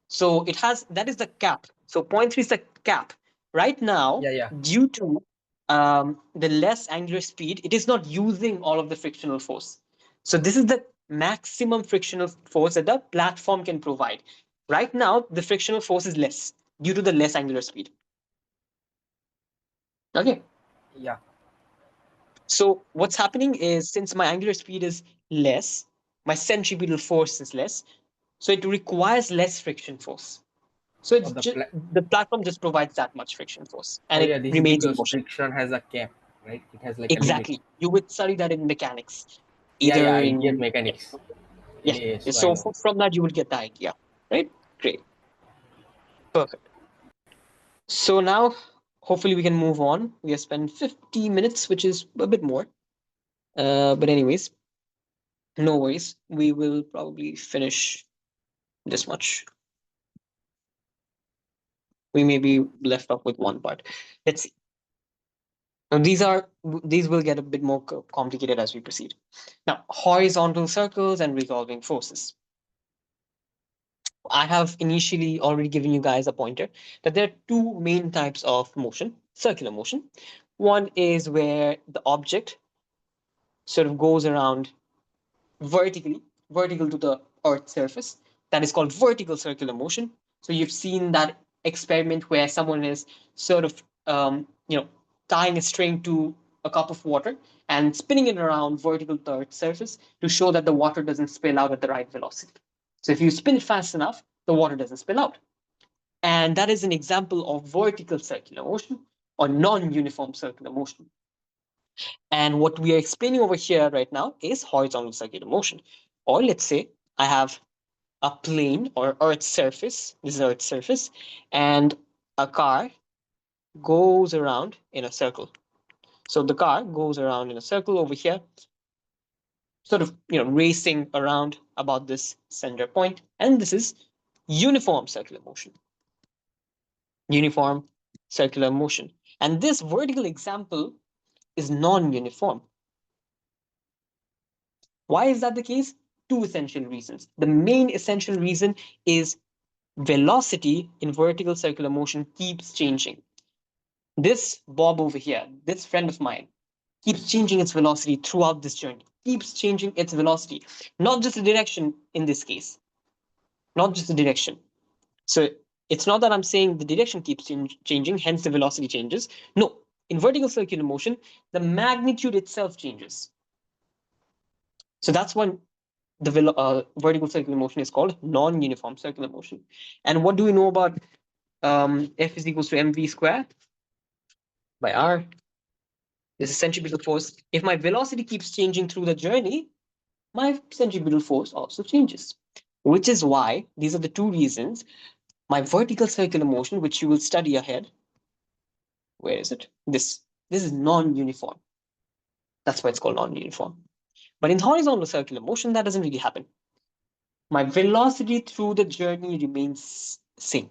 So it has, that is the cap. So zero point 0.3 is the cap. Right now, yeah, yeah, due to the less angular speed, it is not using all of the frictional force. So this is the maximum frictional force that the platform can provide. Right now, the frictional force is less due to the less angular speed. Okay. Yeah. So what's happening is, since my angular speed is less, my centripetal force is less, so it requires less friction force. So Oh, it's just the platform just provides that much friction force, oh and yeah, it this is remains in because motion. friction has a cap, right? It has like a limit. Exactly. You would study that in mechanics, Yeah, yeah, either I did in mechanics. yeah. Yeah, so I So know. from that you would get the idea, right? Great, perfect. So now, hopefully, we can move on. We have spent 50 minutes, which is a bit more. But anyways, no worries. We will probably finish this much. We may be left off with one part. Let's see. Now, these will get a bit more complicated as we proceed. Now, horizontal circles and resolving forces. I have initially already given you guys a pointer that there are two main types of motion, circular motion. One is where the object sort of goes around vertically, vertical to the Earth's surface. That is called vertical circular motion. So you've seen that experiment where someone is sort of, tying a string to a cup of water and spinning it around vertical to the Earth's surface to show that the water doesn't spill out at the right velocity. So if you spin it fast enough, the water doesn't spill out. And that is an example of vertical circular motion or non-uniform circular motion. And what we are explaining over here right now is horizontal circular motion. Or let's say I have a plane or Earth's surface, this is Earth's surface, and a car goes around in a circle. So the car goes around in a circle over here, sort of racing around about this center point, and this is uniform circular motion. Uniform circular motion. And this vertical example is non-uniform. Why is that the case? Two essential reasons. The main essential reason is velocity in vertical circular motion keeps changing. This Bob over here, this friend of mine, keeps changing its velocity throughout this journey, keeps changing its velocity, not just the direction in this case, not just the direction. So it's not that I'm saying the direction keeps changing, hence the velocity changes. No, in vertical circular motion, the magnitude itself changes. So that's when the vertical circular motion is called non-uniform circular motion. And what do we know about F is equals to mv square by r? This is centripetal force. If my velocity keeps changing through the journey, my centripetal force also changes. Which is why these are the two reasons my vertical circular motion, which you will study ahead. Where is it? This is non-uniform. That's why it's called non-uniform. But in horizontal circular motion, that doesn't really happen. My velocity through the journey remains same.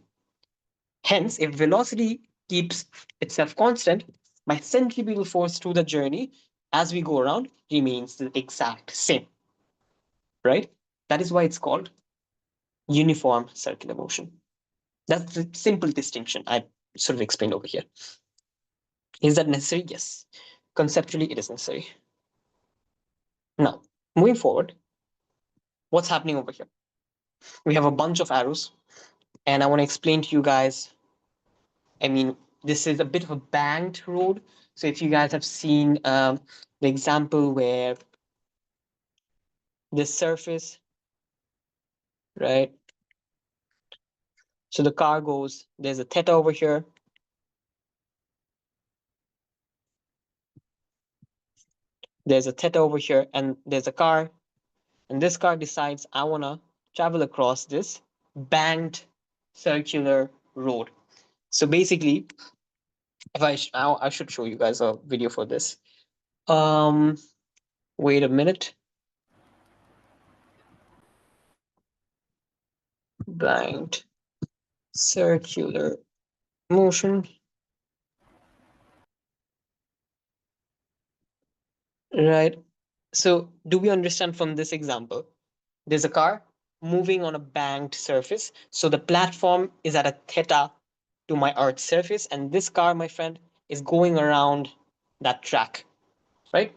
Hence, if velocity keeps itself constant, my centripetal force through the journey as we go around remains the exact same. Right? That is why it's called uniform circular motion. That's the simple distinction I sort of explained over here. Is that necessary? Yes. Conceptually, it is necessary. Now, moving forward, what's happening over here? We have a bunch of arrows, and I want to explain to you guys. I mean, this is a bit of a banked road. So if you guys have seen the example where this surface, right? So the car goes, there's a theta over here. There's a theta over here, and there's a car. And this car decides, I want to travel across this banked circular road. So basically, if I should show you guys a video for this. Wait a minute. Banked circular motion. Right. So do we understand from this example? There's a car moving on a banked surface. So the platform is at a theta to my Earth's surface. And this car, my friend, is going around that track. Right?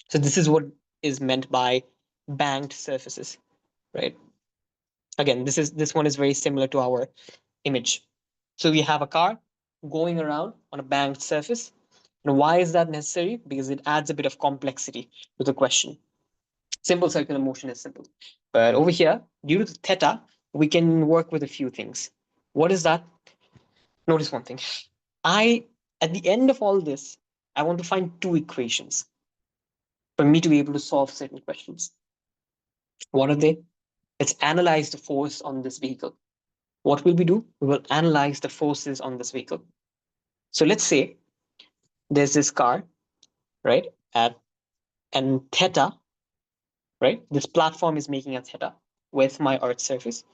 So this is what is meant by banked surfaces, right? Again, this one is very similar to our image. So we have a car going around on a banked surface. And why is that necessary? Because it adds a bit of complexity to the question. Simple circular motion is simple. But over here, due to the theta, we can work with a few things. What is that? Notice one thing. At the end of all this, I want to find two equations for me to be able to solve certain questions. What are they? Let's analyze the force on this vehicle. What will we do? We will analyze the forces on this vehicle. So let's say there's this car, right? And theta, right? This platform is making a theta with my Earth surface.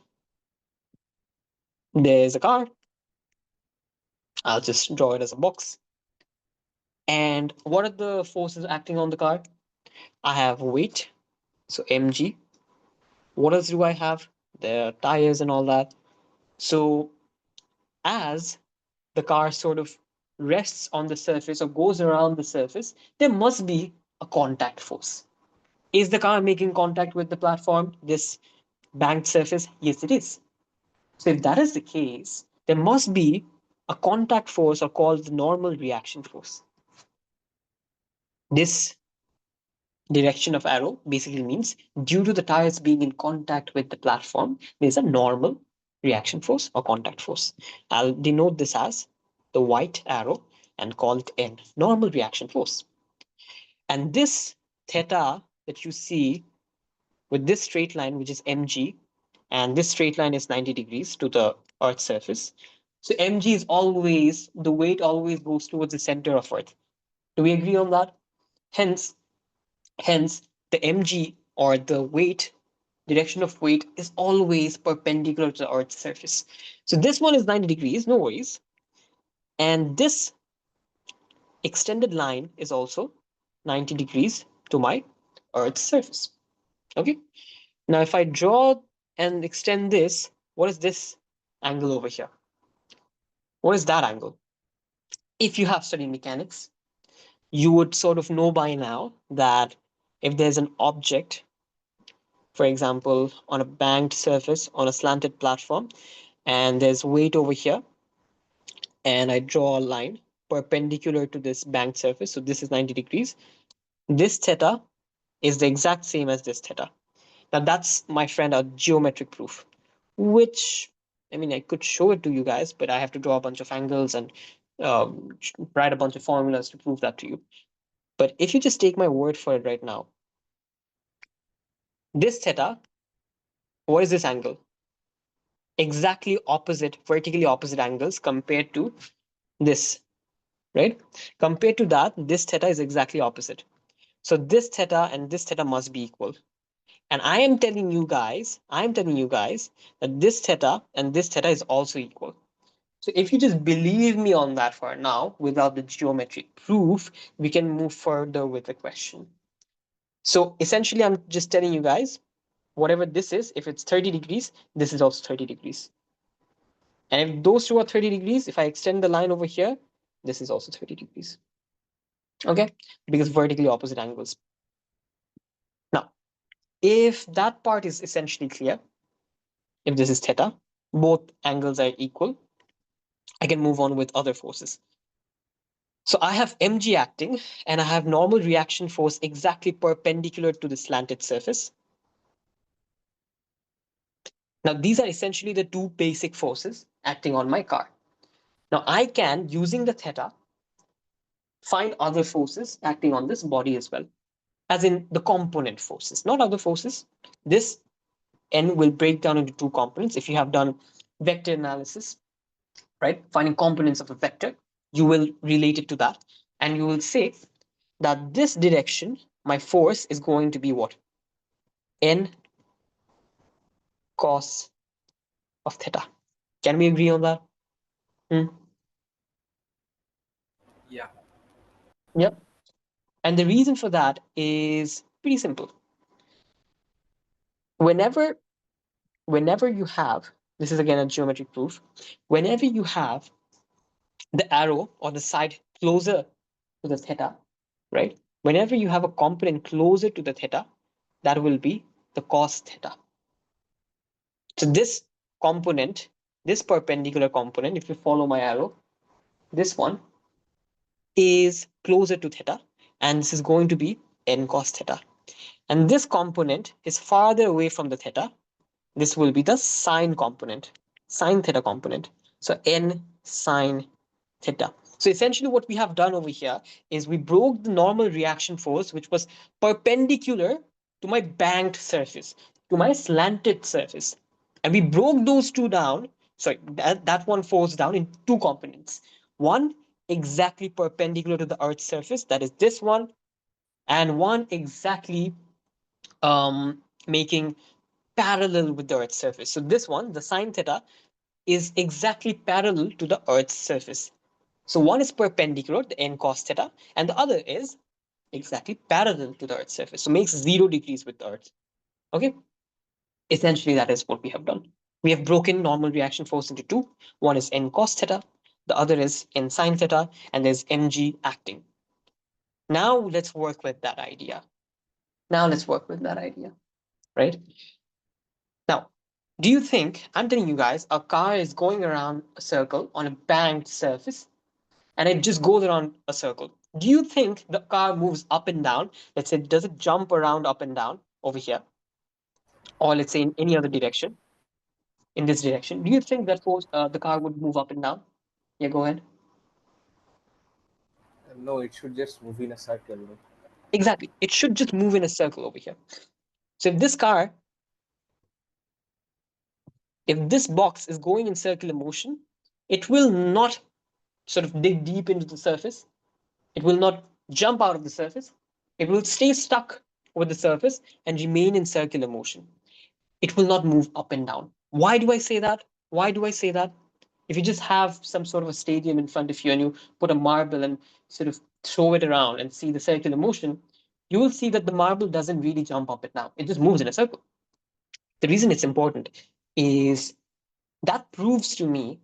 There's a car. I'll just draw it as a box. And what are the forces acting on the car? I have weight, so mg. What else do I have? The tires and all that. So as the car sort of rests on the surface or goes around the surface, there must be a contact force. Is the car making contact with the platform, this banked surface? Yes, it is. So if that is the case, there must be a contact force or called the normal reaction force. This direction of arrow basically means due to the tires being in contact with the platform, there's a normal reaction force or contact force. I'll denote this as the white arrow and call it N, normal reaction force. And this theta that you see with this straight line, which is mg, and this straight line is 90 degrees to the Earth's surface. So mg is always, the weight always goes towards the center of Earth. Do we agree on that? Hence, the mg or the weight, direction of weight is always perpendicular to the Earth's surface. So this one is 90 degrees, no worries. And this extended line is also 90 degrees to my Earth's surface. Okay. Now, if I draw and extend this, what is this angle over here? What is that angle? If you have studied mechanics, you would sort of know by now that if there's an object, for example, on a banked surface, on a slanted platform, and there's weight over here, and I draw a line perpendicular to this banked surface, so this is 90 degrees, this theta is the exact same as this theta. Now that's, my friend, a geometric proof, which, I mean, I could show it to you guys, but I have to draw a bunch of angles and write a bunch of formulas to prove that to you. But if you just take my word for it right now, this theta, what is this angle? Exactly opposite, vertically opposite angles compared to this, right? Compared to that, this theta is exactly opposite. So this theta and this theta must be equal. And I am telling you guys that this theta and this theta is also equal. So if you just believe me on that for now, without the geometric proof, we can move further with the question. So essentially, I'm just telling you guys, whatever this is, if it's 30 degrees, this is also 30 degrees. And if those two are 30 degrees, if I extend the line over here, this is also 30 degrees. Okay, because vertically opposite angles. Now, if that part is essentially clear, if this is theta, both angles are equal, I can move on with other forces. So I have mg acting, and I have normal reaction force exactly perpendicular to the slanted surface. Now, these are essentially the two basic forces acting on my car. Now, I can, using the theta, find other forces acting on this body as well, as in the component forces, not other forces. This N will break down into two components. If you have done vector analysis, right, finding components of a vector, you will relate it to that. And you will say that this direction, my force is going to be what? N cos of theta. Can we agree on that? Yeah. Yep. And the reason for that is pretty simple. Whenever you have, this is again a geometric proof, whenever you have the arrow or the side closer to the theta, right? Whenever you have a component closer to the theta, that will be the cos theta. So this component, this perpendicular component, if you follow my arrow, this one is closer to theta, and this is going to be n cos theta. And this component is farther away from the theta. This will be the sine component, sine theta component. So n sine theta. So essentially what we have done over here is we broke the normal reaction force, which was perpendicular to my banked surface, to my slanted surface. And we broke those two down, sorry, that one force down in two components. One exactly perpendicular to the Earth's surface, that is this one, and one exactly making parallel with the Earth's surface. So this one, the sine theta, is exactly parallel to the Earth's surface. So one is perpendicular, the n cos theta, and the other is exactly parallel to the Earth's surface. So makes 0 degrees with the Earth. Okay. Essentially, that is what we have done. We have broken normal reaction force into two. One is n cos theta, the other is n sine theta, and there's mg acting. Now let's work with that idea. Right? Now, do you think, I'm telling you guys, a car is going around a circle on a banked surface, and it just goes around a circle? Do you think the car moves up and down? Let's say, does it jump around up and down over here? Or let's say in any other direction, in this direction? Do you think that the car would move up and down? Yeah, go ahead. No, it should just move in a circle. No? Exactly. It should just move in a circle over here. So if this car, if this box is going in circular motion, it will not sort of dig deep into the surface. It will not jump out of the surface. It will stay stuck with the surface and remain in circular motion. It will not move up and down. Why do I say that? Why do I say that? If you just have some sort of a stadium in front of you and you put a marble and sort of throw it around and see the circular motion, you will see that the marble doesn't really jump up and down. It just moves in a circle. The reason it's important is that proves to me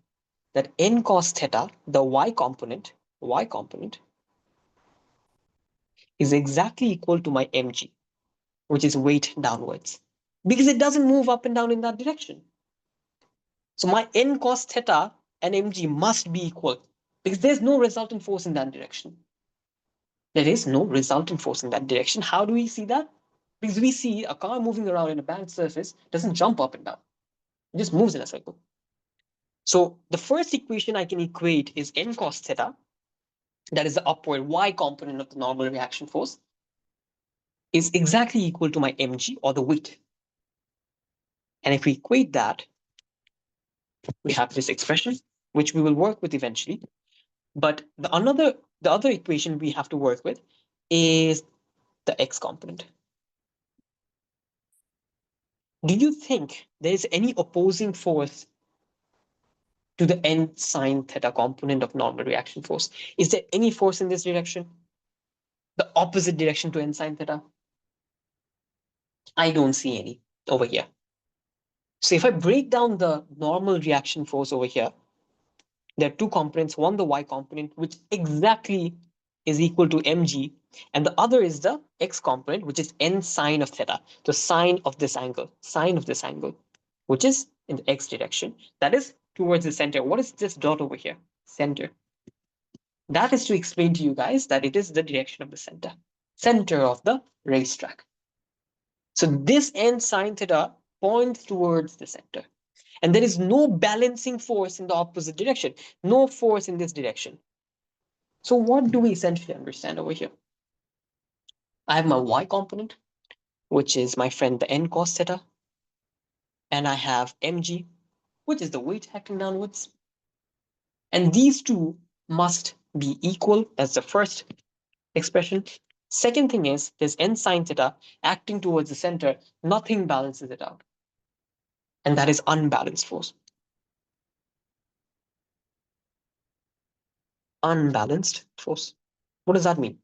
that n cos theta, the y component, is exactly equal to my mg, which is weight downwards, because it doesn't move up and down in that direction. So my n cos theta and mg must be equal, because there's no resultant force in that direction. There is no resultant force in that direction. How do we see that? Because we see a car moving around in a banked surface doesn't jump up and down. It just moves in a circle. So the first equation I can equate is n cos theta, that is the upward y component of the normal reaction force, is exactly equal to my mg, or the weight. And if we equate that, we have this expression, which we will work with eventually. But the other equation we have to work with is the x component. Do you think there is any opposing force to the n sine theta component of normal reaction force? Is there any force in this direction? The opposite direction to n sine theta? I don't see any over here. So if I break down the normal reaction force over here, there are two components, one the y component, which exactly is equal to mg, and the other is the x component, which is n sine of theta, the sine of this angle, which is in the x direction, that is towards the center. What is this dot over here? Center. That is to explain to you guys that it is the direction of the center of the racetrack. So this n sine theta points towards the center. And there is no balancing force in the opposite direction, no force in this direction. So what do we essentially understand over here? I have my y component, which is my friend the n cos theta, and I have mg, which is the weight acting downwards. And these two must be equal. That's the first expression. Second thing is there's n sine theta acting towards the center. Nothing balances it out. And that is unbalanced force. Unbalanced force. What does that mean?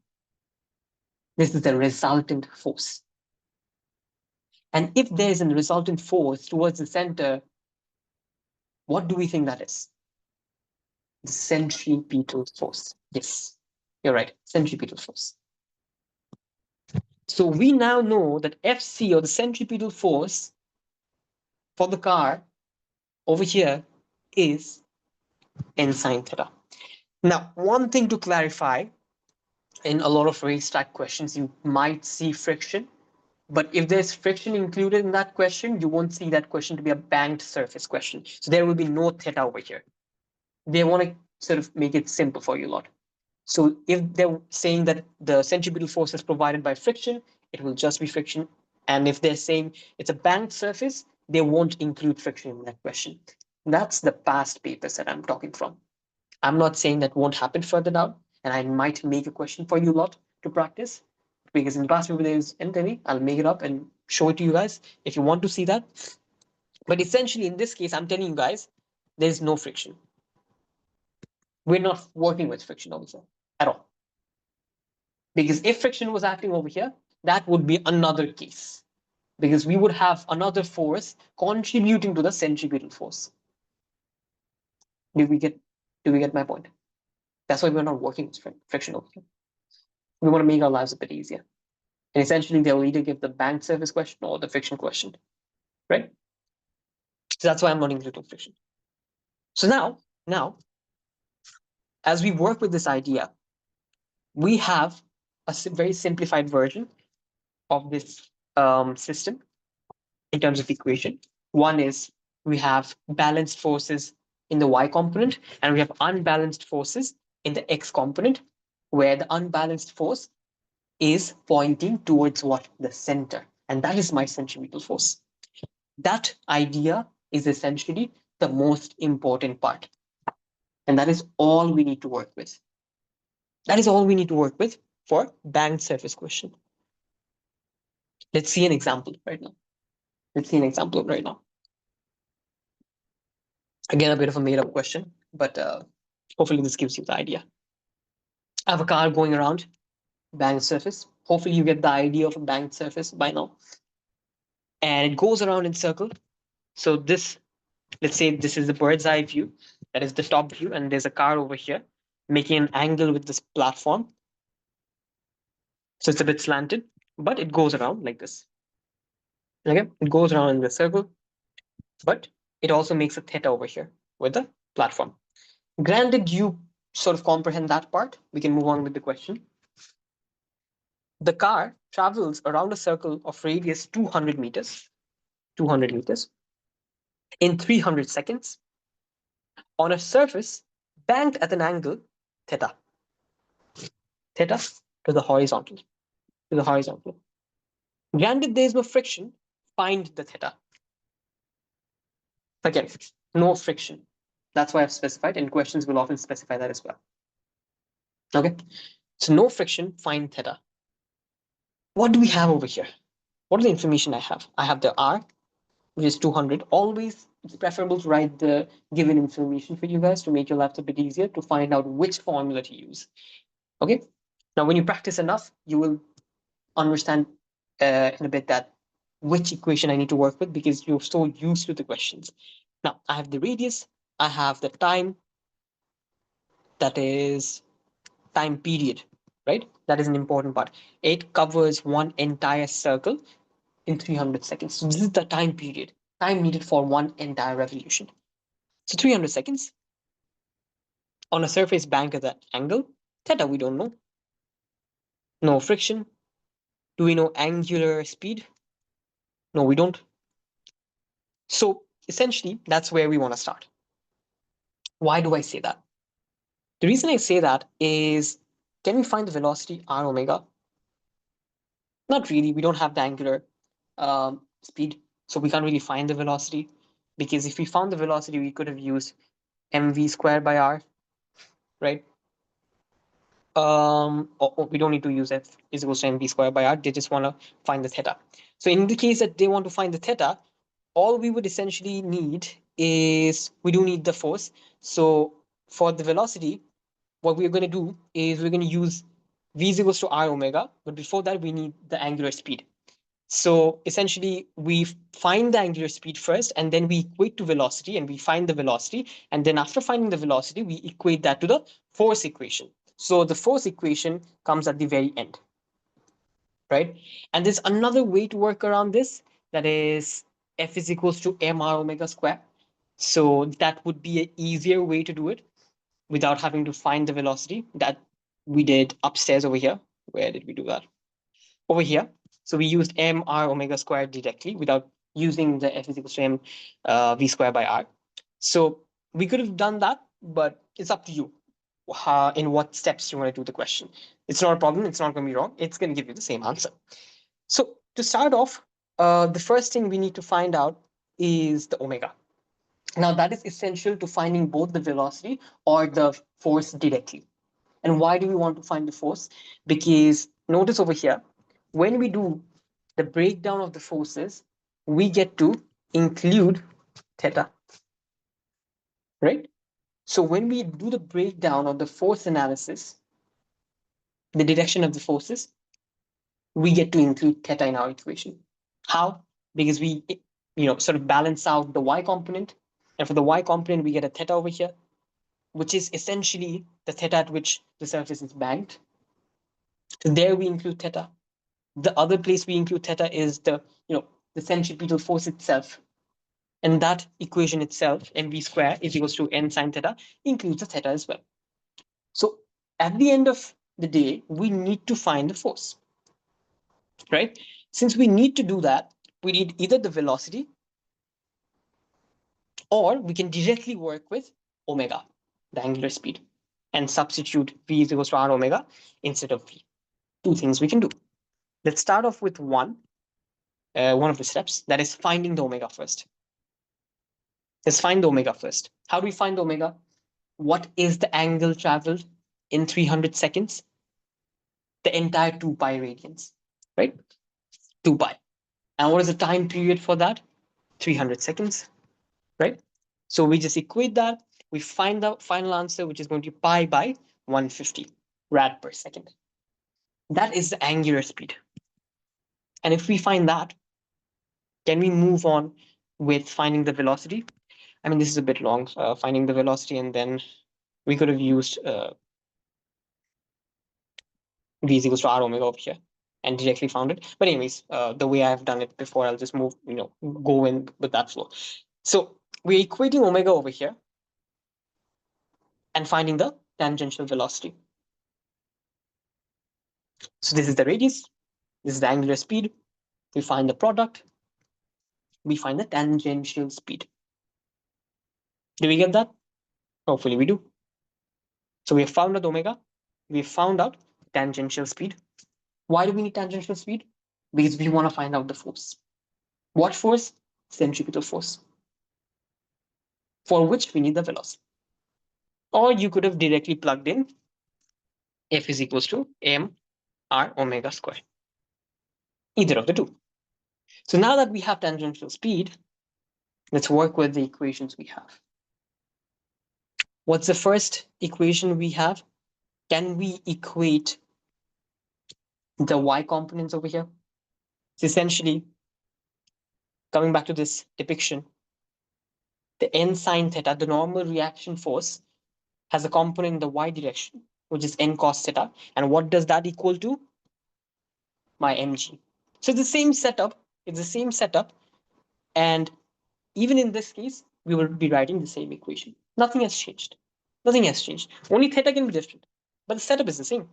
This is the resultant force. And if there is a resultant force towards the center, what do we think that is? The centripetal force. Yes, you're right, centripetal force. So we now know that FC, or the centripetal force for the car over here, is n sine theta. Now, one thing to clarify, in a lot of racetrack questions, you might see friction. But if there's friction included in that question, you won't see that question to be a banked surface question. So there will be no theta over here. They want to sort of make it simple for you a lot. So if they're saying that the centripetal force is provided by friction, it will just be friction. And if they're saying it's a banked surface, they won't include friction in that question. That's the past papers that I'm talking from. I'm not saying that won't happen further down, and I might make a question for you a lot to practice, because in the past paper there's any, I'll make it up and show it to you guys if you want to see that. But essentially, in this case, I'm telling you guys, there's no friction. We're not working with friction over here at all. Because if friction was acting over here, that would be another case. Because we would have another force contributing to the centripetal force. Do we get my point? That's why we're not working with friction over here. We want to make our lives a bit easier. And essentially, they'll either give the banked surface question or the friction question, right? So that's why I'm not including friction. So now, as we work with this idea, we have a very simplified version of this system in terms of equation. One is we have balanced forces in the y component, and we have unbalanced forces in the x component, where the unbalanced force is pointing towards what? The center. And that is my centripetal force. That idea is essentially the most important part. And that is all we need to work with. That is all we need to work with for banked surface question. Let's see an example right now. Again, a bit of a made up question, but hopefully this gives you the idea. I have a car going around, banked surface. Hopefully you get the idea of a banked surface by now. And it goes around in circle. So this, let's say this is the bird's eye view. That is the top view. And there's a car over here making an angle with this platform. So it's a bit slanted, but it goes around like this. Okay, it goes around in the circle, but it also makes a theta over here with the platform. Granted, you sort of comprehend that part. We can move on with the question. The car travels around a circle of radius 200 meters in 300 seconds on a surface banked at an angle theta to the horizontal. Granted, there is no friction, find the theta. Again, no friction. That's why I've specified, and questions will often specify that as well. Okay, so no friction, find theta. What do we have over here? What is the information I have? I have the R, which is 200. Always, it's preferable to write the given information for you guys to make your life a bit easier to find out which formula to use. Okay, now when you practice enough, you will understand in a bit that which equation I need to work with, because you're so used to the questions. Now, I have the radius, I have the time, that is time period, right? That is an important part. It covers one entire circle in 300 seconds. So this is the time period, time needed for one entire revolution. So 300 seconds on a surface bank at that angle, theta we don't know. No friction. Do we know angular speed? No, we don't. So essentially, that's where we want to start. Why do I say that? The reason I say that is, can we find the velocity r omega? Not really. We don't have the angular speed, so we can't really find the velocity, because if we found the velocity, we could have used mv squared by r, right? We don't need to use f is equals to mv squared by r. They just want to find the theta. So in the case that they want to find the theta, all we would essentially need is, we do need the force. So for the velocity, what we're going to do is we're going to use v is equals to r omega, but before that we need the angular speed. So essentially we find the angular speed first, and then we equate to velocity, and we find the velocity, and then after finding the velocity, we equate that to the force equation. So the force equation comes at the very end. right? And there's another way to work around this, that is F is equals to mr omega square. So that would be an easier way to do it without having to find the velocity that we did upstairs over here. Where did we do that? Over here. So we used mr omega square directly without using the F is equals to v square by r. So we could have done that, but it's up to you in what steps you want to do the question. It's not a problem. It's not going to be wrong. It's going to give you the same answer. So to start off, the first thing we need to find out is the omega. Now that is essential to finding both the velocity or the force directly. And why do we want to find the force? Because notice over here, when we do the breakdown of the forces, we get to include theta, right? So when we do the breakdown of the force analysis, the direction of the forces, we get to include theta in our equation. How? Because we sort of balance out the y component. And for the y component, we get a theta over here, which is essentially the theta at which the surface is banked. So there we include theta. The other place we include theta is the centripetal force itself. And that equation itself, mv square is equals to n sine theta, includes the theta as well. So at the end of the day, we need to find the force, right? Since we need to do that, we need either the velocity, or we can directly work with omega, the angular speed, and substitute v is equals to r omega instead of v. Two things we can do. Let's start off with one of the steps, that is finding the omega first. Let's find the omega first. How do we find the omega? What is the angle traveled in 300 seconds? The entire 2 pi radians, right? 2 pi. And what is the time period for that? 300 seconds, right? So we just equate that. We find the final answer, which is going to be pi by 150 rad per second. That is the angular speed. And if we find that, can we move on with finding the velocity? I mean, this is a bit long, finding the velocity, and then we could have used v is equals to r omega over here and directly found it. But anyways, the way I've done it before, I'll just go in with that flow. So we're equating omega over here and finding the tangential velocity. So this is the radius, this is the angular speed. We find the product, we find the tangential speed. Do we get that? Hopefully we do. So we have found out omega, we found out tangential speed. Why do we need tangential speed? Because we want to find out the force. What force? Centripetal force, for which we need the velocity. Or you could have directly plugged in F is equals to m r omega square. Either of the two. So now that we have tangential speed, let's work with the equations we have. What's the first equation we have? Can we equate the y components over here? It's essentially, coming back to this depiction, the n sine theta, the normal reaction force, has a component in the y direction, which is n cos theta. And what does that equal to? My mg. So it's the same setup. It's the same setup. And even in this case, we will be writing the same equation. Nothing has changed. Nothing has changed. Only theta can be different, but the setup is the same.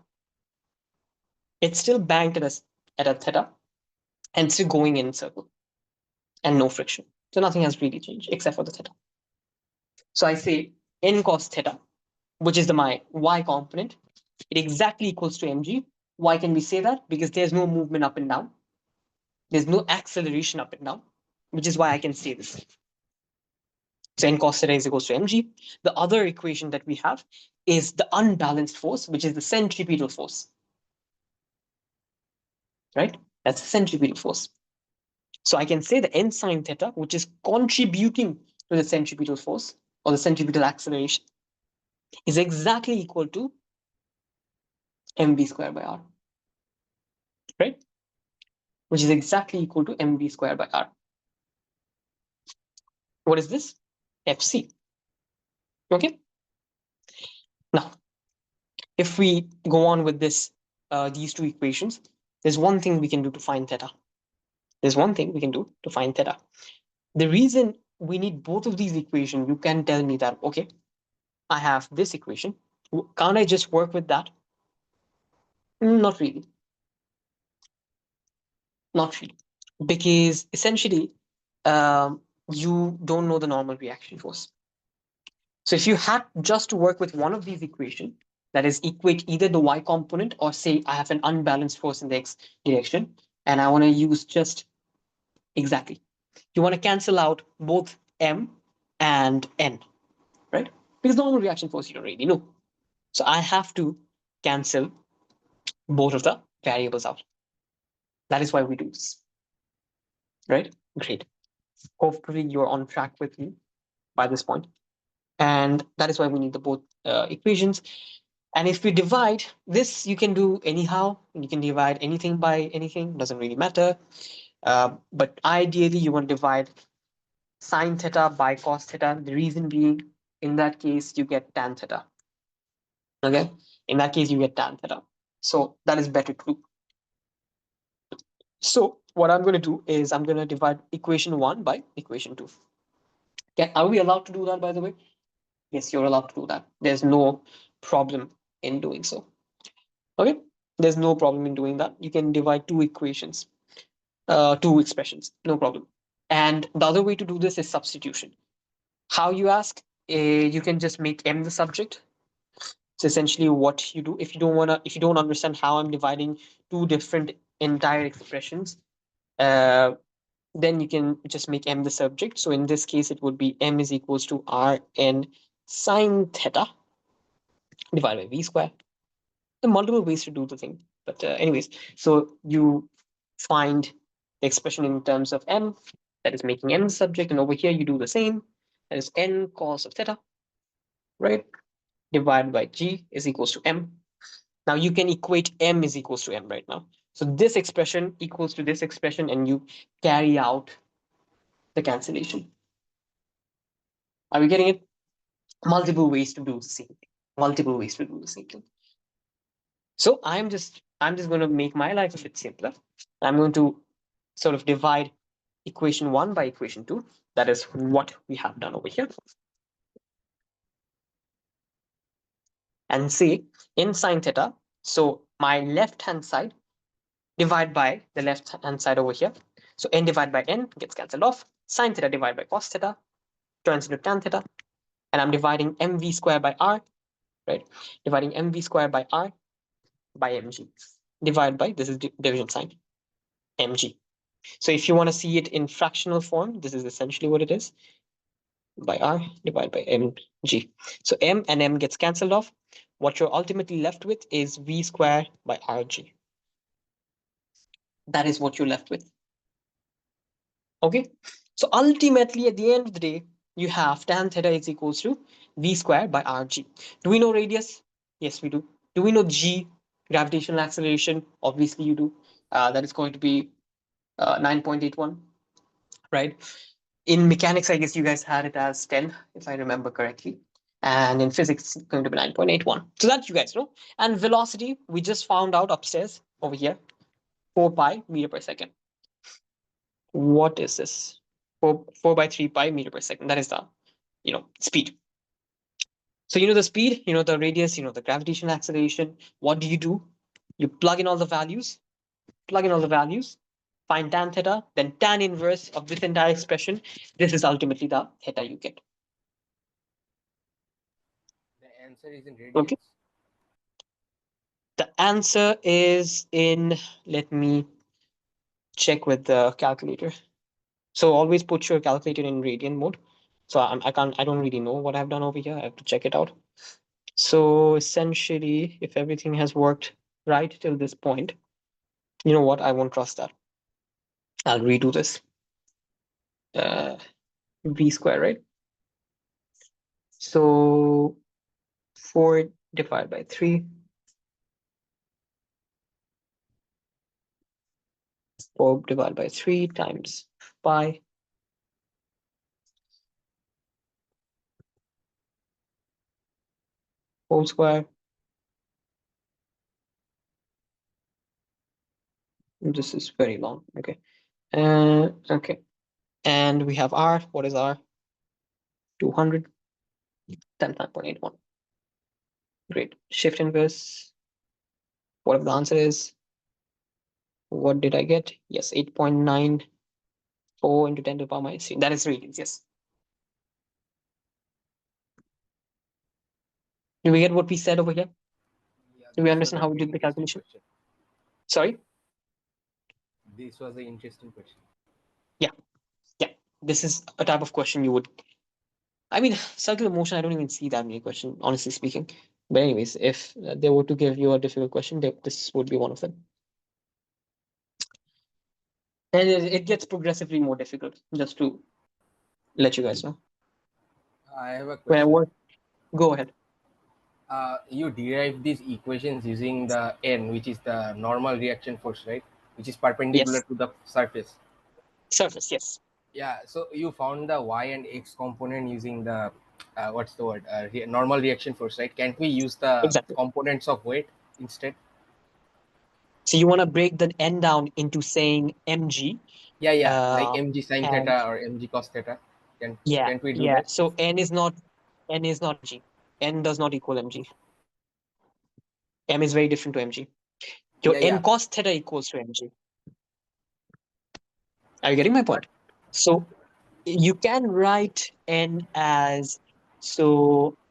It's still banked at a theta and still going in circle and no friction. So nothing has really changed except for the theta. So I say n cos theta, which is my y component, it exactly equals to mg. Why can we say that? Because there's no movement up and down. There's no acceleration up and down, which is why I can say this. So n cos theta is equals to mg. The other equation that we have is the unbalanced force, which is the centripetal force. Right? That's the centripetal force. So I can say the n sine theta, which is contributing to the centripetal force or the centripetal acceleration, is exactly equal to mv squared by r. Right? Which is exactly equal to mv squared by r. What is this? Fc. Okay. Now, if we go on with this, these two equations, There's one thing we can do to find theta. There's one thing we can do to find theta. The reason we need both of these equations, you can tell me that, okay, I have this equation. Can't I just work with that? Not really. Not really. Because essentially, you don't know the normal reaction force. So if you had just to work with one of these equations, that is equate either the y component or say I have an unbalanced force in the x direction, and I want to use just exactly. You want to cancel out both m and n, right? Because normal reaction force you don't really know. So I have to cancel both of the variables out. That is why we do this, right? Great. Hopefully you're on track with me by this point. And that is why we need the both equations. And if we divide this, you can do anyhow. You can divide anything by anything, doesn't really matter. But ideally, you want to divide sine theta by cos theta. The reason being, in that case, you get tan theta. Okay, in that case, you get tan theta. So that is better to do. So what I'm going to do is I'm going to divide equation 1 by equation 2. Okay, are we allowed to do that, by the way? Yes, you're allowed to do that. There's no problem in doing so. Okay, there's no problem in doing that. You can divide two equations, two expressions, no problem. And the other way to do this is substitution. How you ask? You can just make m the subject. So essentially, what you do if you don't understand how I'm dividing two different entire expressions, then you can just make m the subject. So in this case, it would be m is equals to r n sine theta divided by v square. There are multiple ways to do the thing, but anyways, so you find the expression in terms of m, that is making m the subject, and over here you do the same, that is n cos of theta, right, divided by g is equals to m. Now you can equate m is equals to m right now. So this expression equals to this expression, and you carry out the cancellation. Are we getting it? Multiple ways to do the same thing. Multiple ways to do the same thing. So I'm just going to make my life a bit simpler. I'm going to sort of divide equation 1 by equation 2. That is what we have done over here. And say in sine theta, so my left hand side divide by the left hand side over here. So n divided by n gets cancelled off. Sine theta divided by cos theta turns into tan theta. And I'm dividing mv square by r, right? Dividing mv square by r by mg. Divided by, this is division sign, mg. So if you want to see it in fractional form, this is essentially what it is, by r divided by mg. So m and m gets cancelled off. What you're ultimately left with is v square by rg. That is what you're left with. Okay, so ultimately at the end of the day, you have tan theta is equals to v square by rg. Do we know radius? Yes, we do. Do we know g, gravitational acceleration? Obviously you do. That is going to be 9.81, right? In mechanics, I guess you guys had it as 10, if I remember correctly. And in physics, it's going to be 9.81. So that you guys know. And velocity, we just found out upstairs over here, 4 pi meter per second. What is this? 4 by 3 pi meter per second. That is the, speed. So you know the speed, you know the radius, you know the gravitational acceleration. What do? You plug in all the values, find tan theta, then tan inverse of this entire expression. This is ultimately the theta you get. The answer is in radians. Okay. The answer is in, let me check with the calculator. So always put your calculator in radian mode. So I don't really know what I've done over here. I have to check it out. So essentially, if everything has worked right till this point, you know what? I won't trust that. I'll redo this. V square, right? So 4 divided by 3. 4 divided by 3 times pi whole square This is very long. Okay. Okay. And we have R. What is R? 200. 10.81. Great. Shift inverse. Whatever the answer is. What did I get? Yes, 8.94 into 10 to the power minus 3. That is radians, yes. Do we get what we said over here? Yeah, Do we this was understand a how we very did the interesting calculation? question. Sorry? This was an interesting question. Yeah. Yeah. This is a type of question you would. I mean, circular motion, I don't even see that many questions, honestly speaking. But anyways, if they were to give you a difficult question, this would be one of them. And it gets progressively more difficult, just to let you guys know. I have a When I question. work, go ahead. You derive these equations using the n, which is the normal reaction force, right? Which is perpendicular Yes. to the surface. Surface, yes. Yeah. So you found the y and x component using the what's the word? Normal reaction force, right? Can't we use the Exactly. components of weight instead? So you want to break the n down into saying mg. Yeah, yeah. Like mg sine And theta or mg cos theta. yeah, Can't we do yeah. that? So n is not mg. N does not equal mg. M is very different to mg. Your Yeah, n yeah. cos theta equals to mg. Are you getting my point? So you can write n as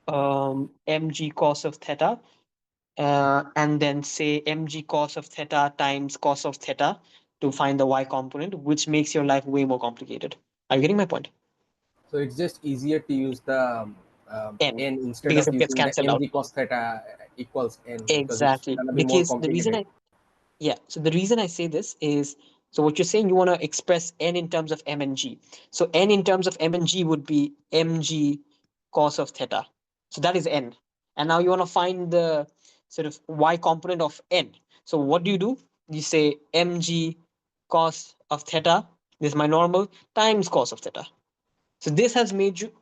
mg cos of theta, and then say mg cos of theta times cos of theta to find the y component, which makes your life way more complicated. Are you getting my point? So it's just easier to use the N, n instead because of it gets using the cancelled out. mg cos theta equals n because it's Exactly. gonna be more Because the reason complicated. so the reason I say this is, so what you're saying, you want to express n in terms of m and g. So n in terms of m and g would be mg cos of theta. So that is n. And now you want to find the sort of y component of n. So what do? You say mg cos of theta, this is my normal, times cos of theta. So this has made you,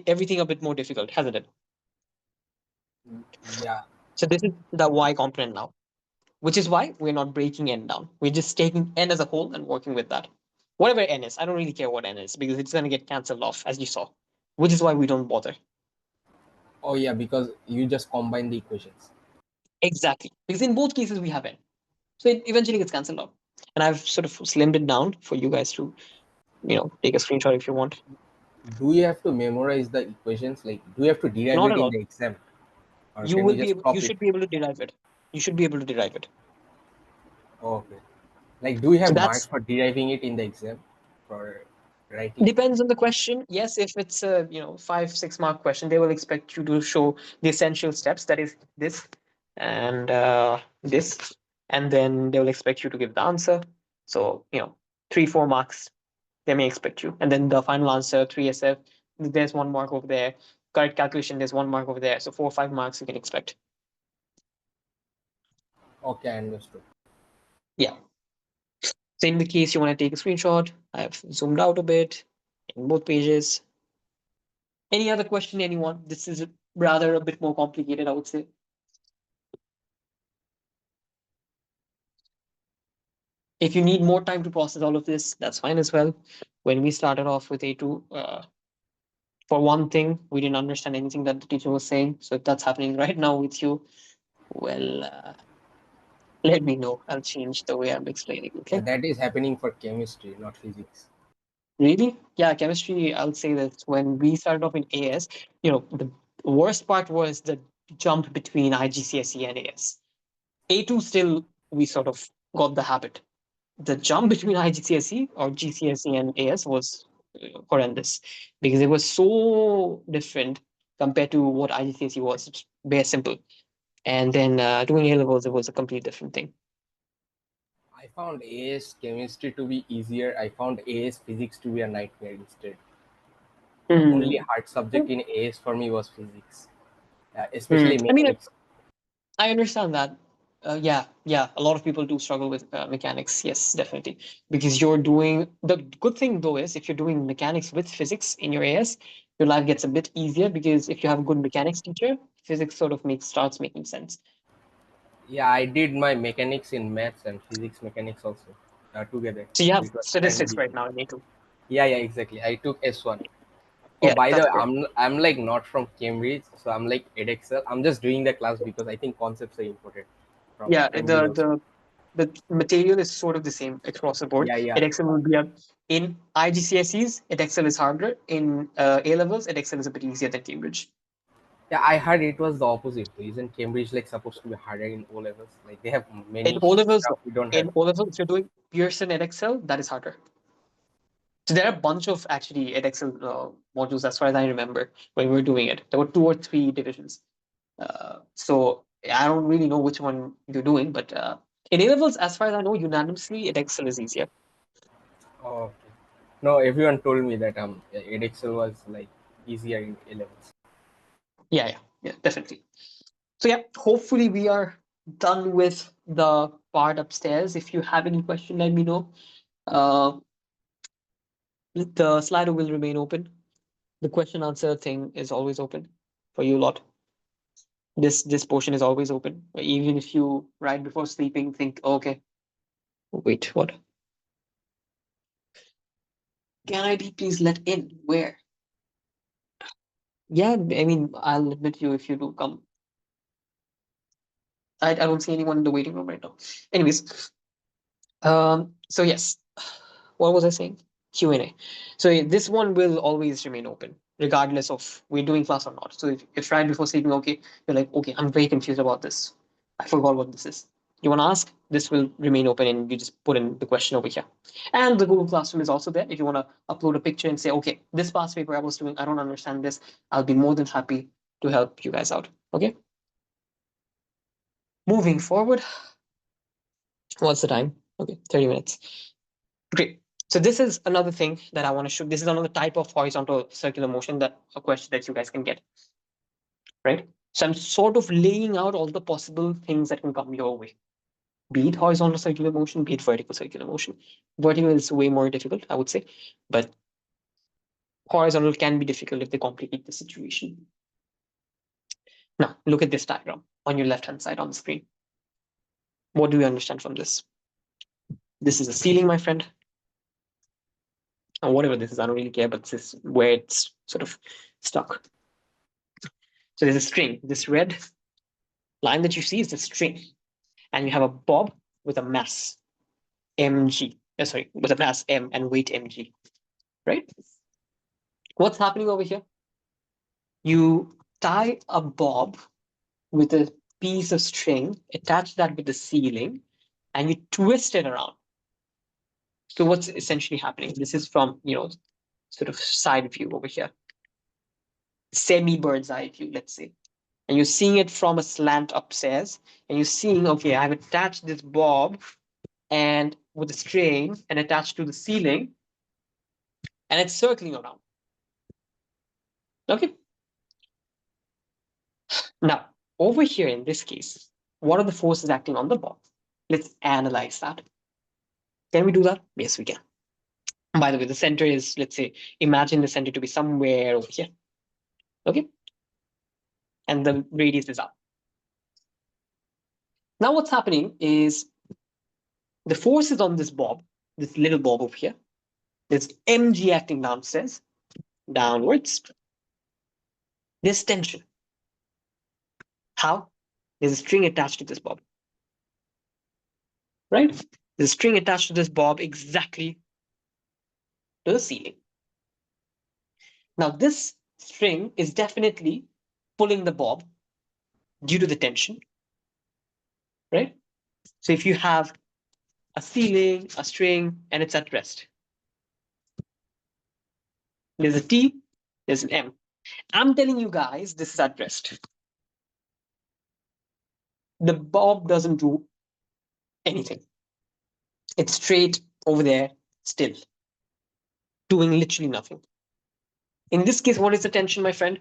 everything a bit more difficult, hasn't it? Yeah. So this is the y component now, which is why we're not breaking n down. We're just taking n as a whole and working with that. Whatever n is, I don't really care what n is because it's going to get cancelled off, as you saw, which is why we don't bother. Oh yeah, because you just combine the equations. Exactly. Because in both cases, we have n. So it eventually gets cancelled out. And I've sort of slimmed it down for you guys to, take a screenshot if you want. Do you have to memorize the equations? Like, do you have to derive Not it at in all. the exam, or You can you will be just able, you copy it? should be able to derive it. You should be able to derive it. Oh, okay. Like, do you So have marks that's for deriving it in the exam for writing it? depends on the question. Yes, if it's a 5-6 mark question, they will expect you to show the essential steps. That is this and this, and then they will expect you to give the answer. So 3-4 marks they may expect you, and then the final answer 3SF. There's 1 mark over there. Correct calculation. There's 1 mark over there. So 4 or 5 marks you can expect. Okay, I understood. Yeah. So in the case you want to take a screenshot, I've zoomed out a bit in both pages. Any other question, anyone? This is rather a bit more complicated, I would say. If you need more time to process all of this, that's fine as well. When we started off with A2, for one thing, we didn't understand anything that the teacher was saying. So if that's happening right now with you, well, let me know. I'll change the way I'm explaining. Okay. That is happening for chemistry, not physics. Really? Yeah, chemistry, I'll say that when we started off in AS, the worst part was the jump between IGCSE and AS. A2 still, we sort of got the habit. The jump between IGCSE or GCSE and AS was horrendous because it was so different compared to what IGCSE was. It's very simple. And then doing A levels, it was a complete different thing. I found AS chemistry to be easier. I found AS physics to be a nightmare instead. The only hard subject in AS for me was physics, especially I mean, mechanics. I understand that. Yeah. A lot of people do struggle with mechanics. Yes, definitely. Because you're doing the good thing though is if you're doing mechanics with physics in your AS, your life gets a bit easier because if you have a good mechanics teacher, physics sort of starts making sense. Yeah, I did my mechanics in maths and physics mechanics also together. So you have It was kind of statistics right now difficult. in A2. Yeah, exactly. I took S1. Oh, Yeah, by the that's way, good. I'm like not from Cambridge, so I'm like Edexcel. I'm just doing the class because I think concepts are important from Yeah, Cambridge also. the material is sort of the same across the board. Yeah. Edexcel will be in IGCSEs. Edexcel is harder. In A levels, Edexcel is a bit easier than Cambridge. Yeah, I heard it was the opposite. Isn't Cambridge like supposed to be harder in O levels? Like they have In many O levels, stuff we don't have. in O levels, if you're doing Pearson Edexcel, that is harder. So there are a bunch of actually Edexcel modules, as far as I remember, when we were doing it. There were 2 or 3 divisions. So I don't really know which one you're doing, but in A levels, as far as I know, unanimously, Edexcel is easier. Oh, okay. No, everyone told me that Edexcel was like easier in A levels. Yeah, definitely. So yeah, hopefully we are done with the part upstairs. If you have any question, let me know. The Slido will remain open. The question answer thing is always open for you lot. This portion is always open. Even if you right before sleeping think, okay, wait, what? Can I be please let in? Where? Yeah, I mean, I'll admit you if you do come. I don't see anyone in the waiting room right now. Anyways, so yes, what was I saying? Q&A. So this one will always remain open, regardless of we're doing class or not. So if right before sleeping, okay, you're like, okay, I'm very confused about this. I forgot what this is. You want to ask? This will remain open, and you just put in the question over here. And the Google Classroom is also there. If you want to upload a picture and say, okay, this past paper I was doing, I don't understand this, I'll be more than happy to help you guys out. Okay. Moving forward, what's the time? Okay, 30 minutes. Great. So this is another thing that I want to show. This is another type of horizontal circular motion, that a question that you guys can get, right? So I'm sort of laying out all the possible things that can come your way, be it horizontal circular motion, be it vertical circular motion. Vertical is way more difficult, I would say, but horizontal can be difficult if they complicate the situation. Now, look at this diagram on your left-hand side on the screen. What do we understand from this? This is a ceiling, my friend. Or whatever this is, I don't really care, but this is where it's sort of stuck. So there's a string. This red line that you see is the string. And you have a bob with a mass mg. Sorry, with a mass m and weight mg. Right? What's happening over here? You tie a bob with a piece of string, attach that with the ceiling, and you twist it around. So what's essentially happening? This is from, sort of side view over here. Semi bird's eye view, let's say. And you're seeing it from a slant upstairs, and you're seeing, okay, I've attached this bob and with a string and attached to the ceiling, and it's circling around. Okay. Now, over here in this case, what are the forces acting on the bob? Let's analyze that. Can we do that? Yes, we can. By the way, the center is, let's say, imagine the center to be somewhere over here. Okay. And the radius is up. Now what's happening is the forces on this bob, this little bob over here, there's mg acting downstairs, downwards. There's tension. How? There's a string attached to this bob. Right? There's a string attached to this bob exactly to the ceiling. Now this string is definitely pulling the bob due to the tension. Right? So if you have a ceiling, a string, and it's at rest, there's a T, there's an M. I'm telling you guys, this is at rest. The bob doesn't do anything. It's straight over there, still, doing literally nothing. In this case, what is the tension, my friend?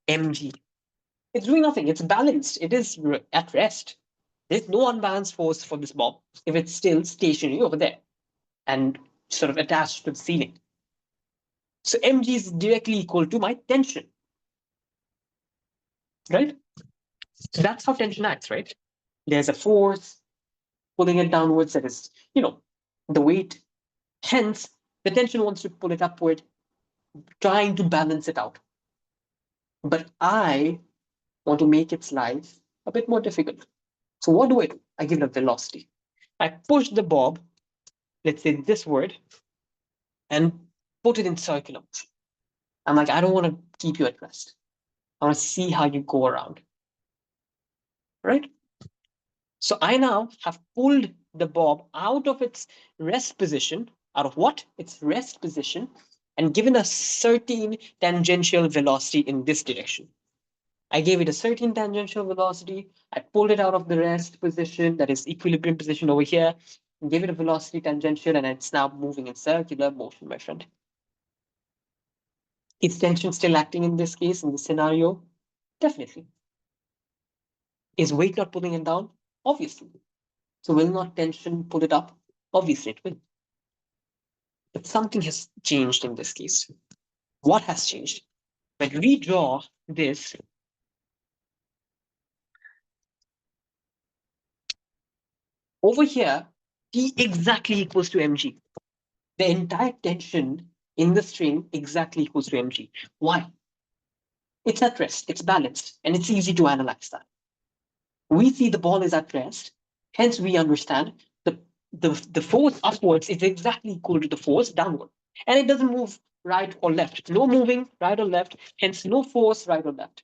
Mg. It's doing nothing. It's balanced. It is at rest. There's no unbalanced force for this bob if it's still stationary over there and sort of attached to the ceiling. So Mg is directly equal to my tension. Right? So that's how tension acts, right? There's a force pulling it downwards that is, the weight. Hence, the tension wants to pull it upward, trying to balance it out. But I want to make its life a bit more difficult. So what do? I give it a velocity. I push the bob, let's say this word, and put it in circular motion. I'm like, I don't want to keep you at rest. I want to see how you go around. Right? So I now have pulled the bob out of its rest position. Out of what? Its rest position, and given a certain tangential velocity in this direction. I gave it a certain tangential velocity. I pulled it out of the rest position, that is equilibrium position over here, and gave it a velocity tangential, and it's now moving in circular motion, my friend. Is tension still acting in this case, in this scenario? Definitely. Is weight not pulling it down? Obviously. So will not tension pull it up? Obviously it will. But something has changed in this case. What has changed? When we draw this, over here, T exactly equals to mg. The entire tension in the string exactly equals to mg. Why? It's at rest, it's balanced, and it's easy to analyze that. We see the ball is at rest, hence we understand the force upwards is exactly equal to the force downward. And it doesn't move right or left. No moving right or left, hence no force right or left.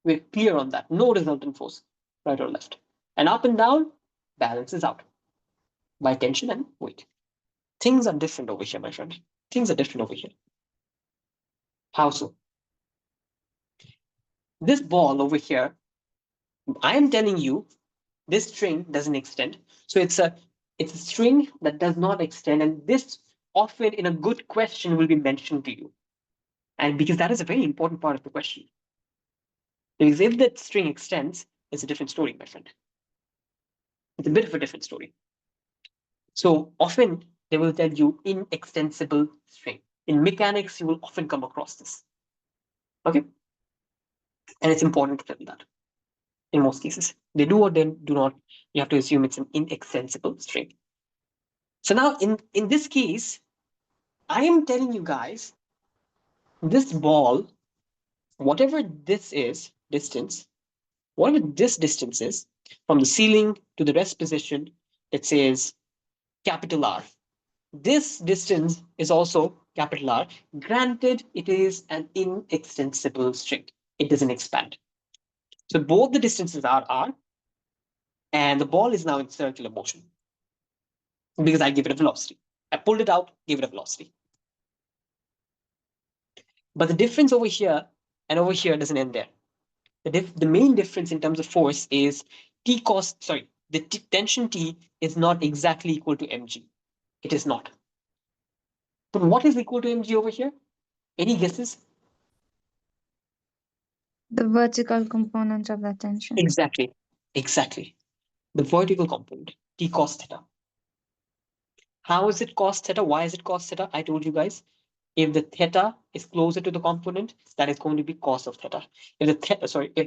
We're clear on that. No resultant force right or left. And up and down balances out by tension and weight. Things are different over here, my friend. Things are different over here. How so? This ball over here, I am telling you, this string doesn't extend. So it's a string that does not extend, and this often in a good question will be mentioned to you. And because that is a very important part of the question. Because if that string extends, it's a different story, my friend. It's a bit of a different story. So often they will tell you inextensible string. In mechanics, you will often come across this. Okay? And it's important to tell that. In most cases, they do or they do not. You have to assume it's an inextensible string. So now in this case, I am telling you guys, this ball, whatever this is, distance, whatever this distance is, from the ceiling to the rest position, it says capital R. This distance is also capital R. Granted, it is an inextensible string. It doesn't expand. So both the distances are R, and the ball is now in circular motion because I give it a velocity. I pulled it out, gave it a velocity. But the difference over here and over here doesn't end there. The main difference in terms of force is the tension T is not exactly equal to mg. It is not. But what is equal to mg over here? Any guesses? The vertical component of the tension. Exactly. The vertical component, T cos theta. How is it cos theta? Why is it cos theta? I told you guys, if the theta is closer to the component, that is going to be cos of theta. If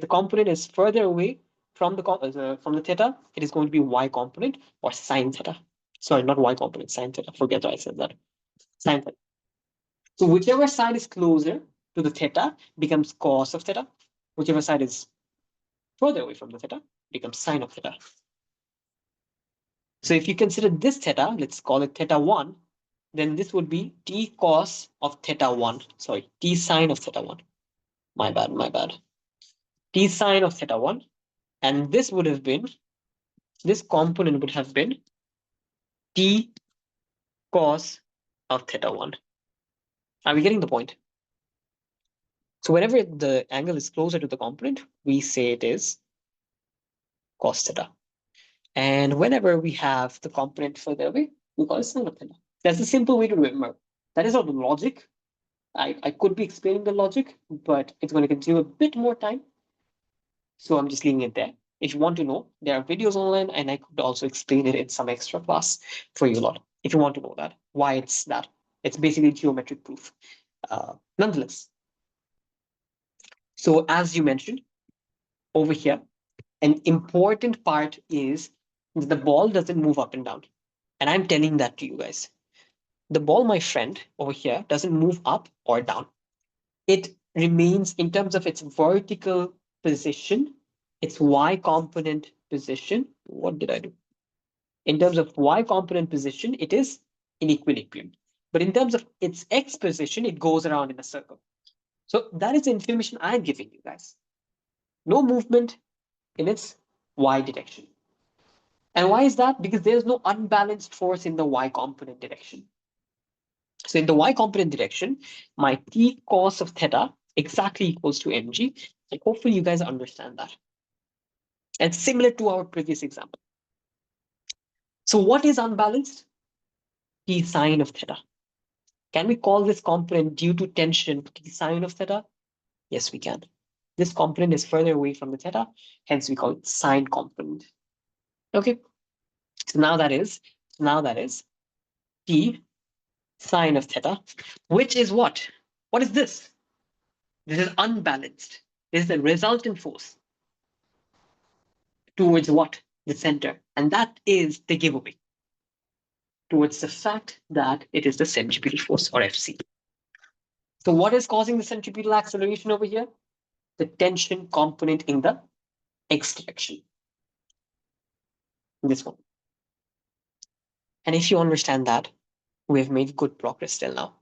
the component is further away from the theta, it is going to be y component or sine theta. Sorry, not y component, sine theta. Forget I said that. Sine theta. So whichever side is closer to the theta becomes cos of theta. Whichever side is further away from the theta becomes sine of theta. So if you consider this theta, let's call it theta 1, then this would be t cos of theta 1. Sorry, t sine of theta 1. My bad. T sine of theta 1. And this component would have been t cos of theta 1. Are we getting the point? So whenever the angle is closer to the component, we say it is cos theta. And whenever we have the component further away, we call it sine of theta. That's a simple way to remember. That is not the logic. I could be explaining the logic, but it's going to consume a bit more time. So I'm just leaving it there. If you want to know, there are videos online, and I could also explain it in some extra class for you a lot. If you want to know that, why it's that. It's basically geometric proof. Nonetheless. So as you mentioned, over here, An important part is that the ball doesn't move up and down. And I'm telling that to you guys. The ball, my friend, over here doesn't move up or down. It remains in terms of its vertical position, its y component position. What did I do? In terms of y component position, it is in equilibrium. But in terms of its x position, it goes around in a circle. So that is the information I'm giving you guys. No movement in its y direction. And why is that? Because there's no unbalanced force in the y component direction. So in the y component direction, my t cos of theta exactly equals to mg. And hopefully you guys understand that. And similar to our previous example. So what is unbalanced? T sine of theta. Can we call this component due to tension T sine of theta? Yes, we can. This component is further away from the theta, hence we call it sine component. Okay, so now that is T sine of theta, which is what? What is this? This is unbalanced. This is the resultant force towards what? The center. And that is the giveaway towards the fact that it is the centripetal force, or FC. So what is causing the centripetal acceleration over here? The tension component in the x direction. This one. And if you understand that, we have made good progress till now.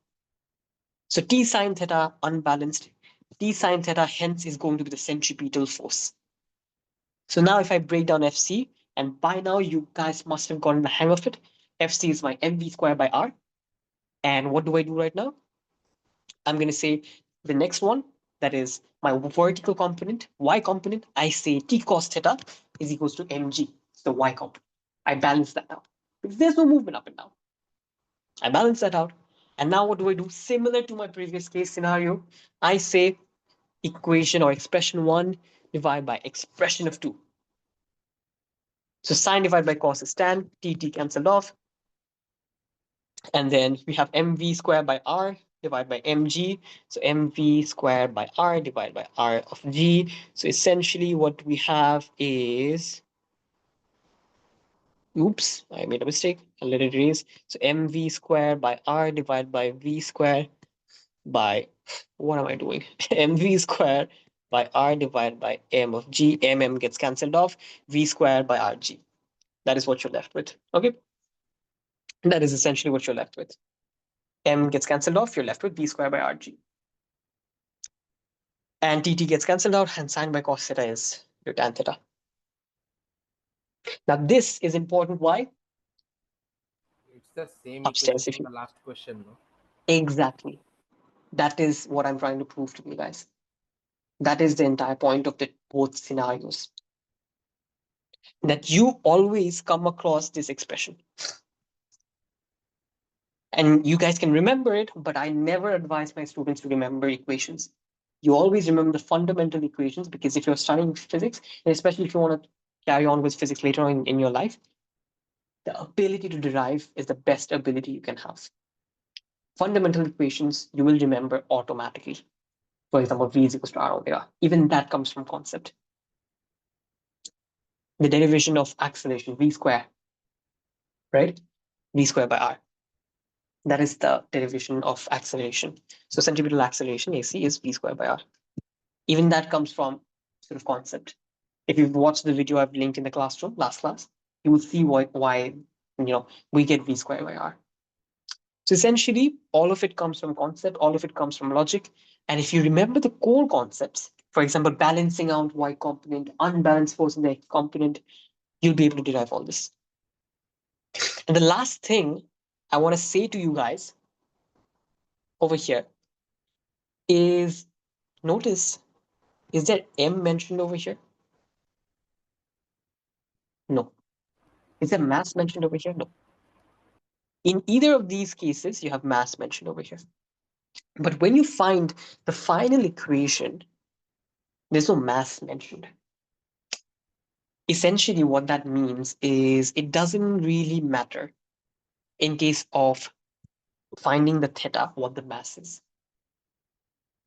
So T sine theta unbalanced. T sine theta hence is going to be the centripetal force. So now if I break down FC, and by now you guys must have gotten the hang of it, FC is my mv squared by r. And what do I do right now? I'm going to say the next one, that is my vertical component, y component. I say T cos theta is equals to mg, the y component. I balance that out because there's no movement up and down. I balance that out. And now what do I do? Similar to my previous case scenario, I say equation or expression 1 divided by expression of 2. So sine divided by cos is tan, t cancelled off. And then we have mv squared by r divided by mg. So mv squared by r divided by r of g. So essentially what we have is, oops, I made a mistake. I'll let it erase. So mv squared by r divided by v squared by, what am I doing? mv squared by r divided by m of g. Gets cancelled off. V squared by rg. That is what you're left with. Okay. That is essentially what you're left with. M gets cancelled off. You're left with v squared by rg. And tt gets cancelled out, and sine by cos theta is your tan theta. Now this is important. Why? It's the same Upstairs, equation from the last question, no? Exactly. That is what I'm trying to prove to you guys. That is the entire point of the both scenarios. That you always come across this expression. And you guys can remember it, but I never advise my students to remember equations. You always remember the fundamental equations, because if you're studying physics, and especially if you want to carry on with physics later on in your life, the ability to derive is the best ability you can have. Fundamental equations you will remember automatically. For example, v is equals to r omega. Even that comes from concept. The derivation of acceleration, v square, right? V square by r. That is the derivation of acceleration. So centripetal acceleration, AC, is v square by r. Even that comes from sort of concept. If you've watched the video I've linked in the classroom, last class, you will see why we get v square by r. So essentially, all of it comes from concept, all of it comes from logic. And if you remember the core concepts, for example, balancing out y component, unbalanced force in the x component, you'll be able to derive all this. And the last thing I want to say to you guys over here is, notice, is there m mentioned over here? No. Is there mass mentioned over here? No. In either of these cases, you have mass mentioned over here. But when you find the final equation, there's no mass mentioned. Essentially, what that means is it doesn't really matter in case of finding the theta, what the mass is.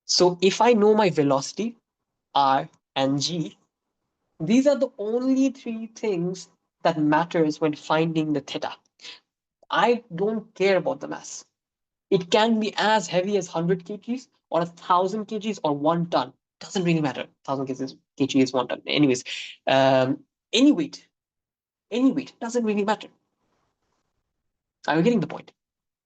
So if I know my velocity, r and g, These are the only three things that matters when finding the theta. I don't care about the mass. It can be as heavy as 100 kgs or 1,000 kgs or 1 ton. Doesn't really matter. 1,000 kg is 1 ton. Anyways, any weight doesn't really matter. Are you getting the point?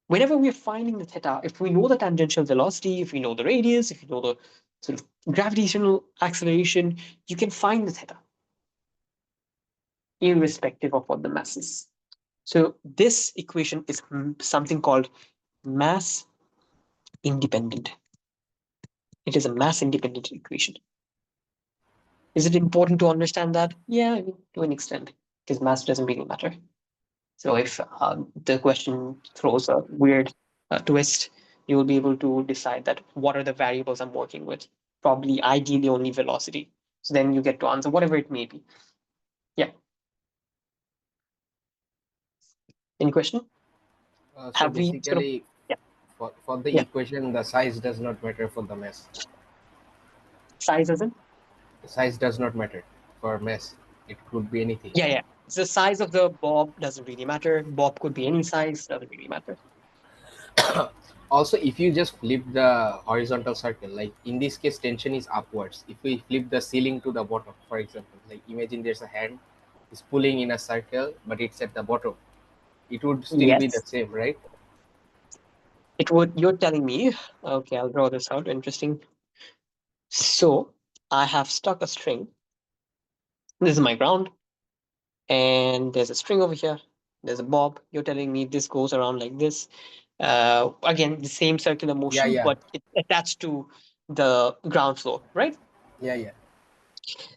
Whenever we're finding the theta, if we know the tangential velocity, if we know the radius, if you know the sort of gravitational acceleration, you can find the theta, irrespective of what the mass is. So this equation is something called mass independent. It is a mass independent equation. Is it important to understand that? Yeah, to an extent, because mass doesn't really matter. So if the question throws a weird twist, you will be able to decide that what are the variables I'm working with. Probably, ideally, only velocity. So then you get to answer whatever it may be. Yeah. Any question? So Have we sort of, basically, yeah, for the yeah, equation, the size does not matter for the mass. size isn't? The size does not matter for mass. It could be anything. Yeah, yeah. The size of the bob doesn't really matter. Bob could be any size, doesn't really matter. Also, if you just flip the horizontal circle, like in this case tension is upwards. If we flip the ceiling to the bottom, for example, like imagine there's a hand is pulling in a circle but it's at the bottom, it would still be the Yes, same, right? it would. You're telling me. Okay, I'll draw this out. Interesting. So I have stuck a string. This is my ground, and there's a string over here. There's a bob. You're telling me this goes around like this. Again, the same circular Yeah, motion, yeah, but it's attached to the ground floor, right? yeah, yeah.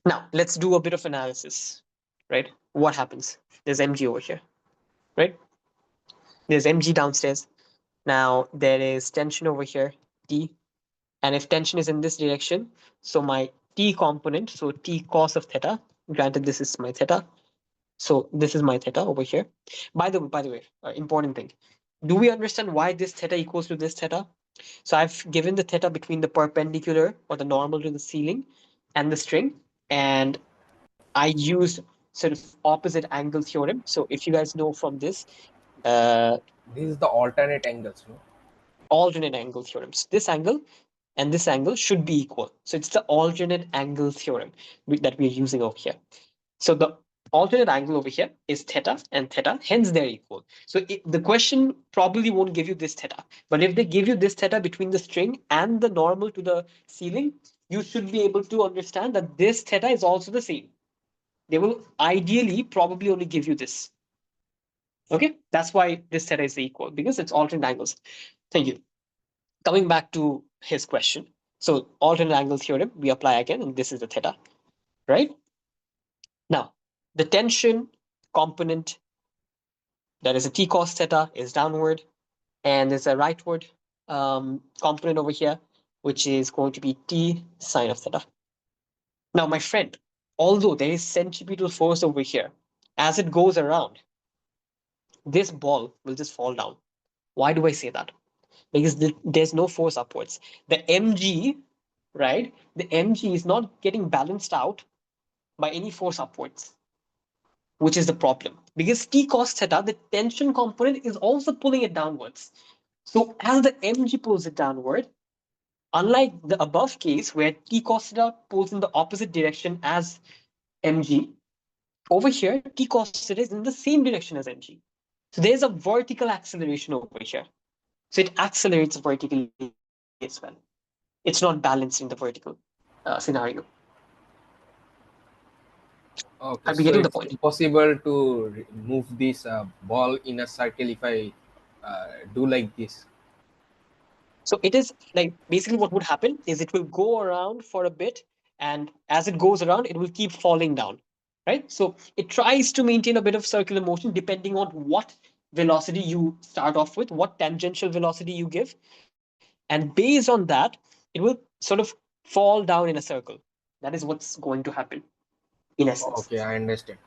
Now, let's do a bit of analysis, right? What happens? There's mg over here, right? There's mg downstairs. Now, there is tension over here, T. And if tension is in this direction, so my T component, so T cos of theta, granted this is my theta, so this is my theta over here. By the way, important thing. Do we understand why this theta equals to this theta? So I've given the theta between the perpendicular or the normal to the ceiling and the string, and I used sort of opposite angle theorem. So if you guys know from this, This is the alternate angles, no? alternate angle theorems, this angle and this angle should be equal. So it's the alternate angle theorem that we're using over here. So the alternate angle over here is theta and theta, hence they're equal. So the question probably won't give you this theta, but if they give you this theta between the string and the normal to the ceiling, you should be able to understand that this theta is also the same. They will ideally probably only give you this. Okay, that's why this theta is equal, because it's alternate angles. Thank you. Coming back to his question. So alternate angle theorem, we apply again, and this is the theta, right? Now, the tension component, that is a t cos theta, is downward, and there's a rightward component over here, which is going to be t sine of theta. Now, my friend, although there is centripetal force over here, as it goes around, this ball will just fall down. Why do I say that? Because there's no force upwards. The mg, right? The mg is not getting balanced out by any force upwards, which is the problem. Because t cos theta, the tension component is also pulling it downwards. So as the mg pulls it downward, unlike the above case where t cos theta pulls in the opposite direction as mg, over here t cos theta is in the same direction as mg. So there's a vertical acceleration over here. So it accelerates vertically as well. It's not balanced in the vertical scenario. Okay, Are we so getting the it's point? impossible to move this ball in a circle if I do like this. So it is like basically what would happen is it will go around for a bit, and as it goes around, it will keep falling down, right? So it tries to maintain a bit of circular motion depending on what velocity you start off with, what tangential velocity you give. And based on that, it will sort of fall down in a circle. That is what's going to happen in essence. Okay, I understand.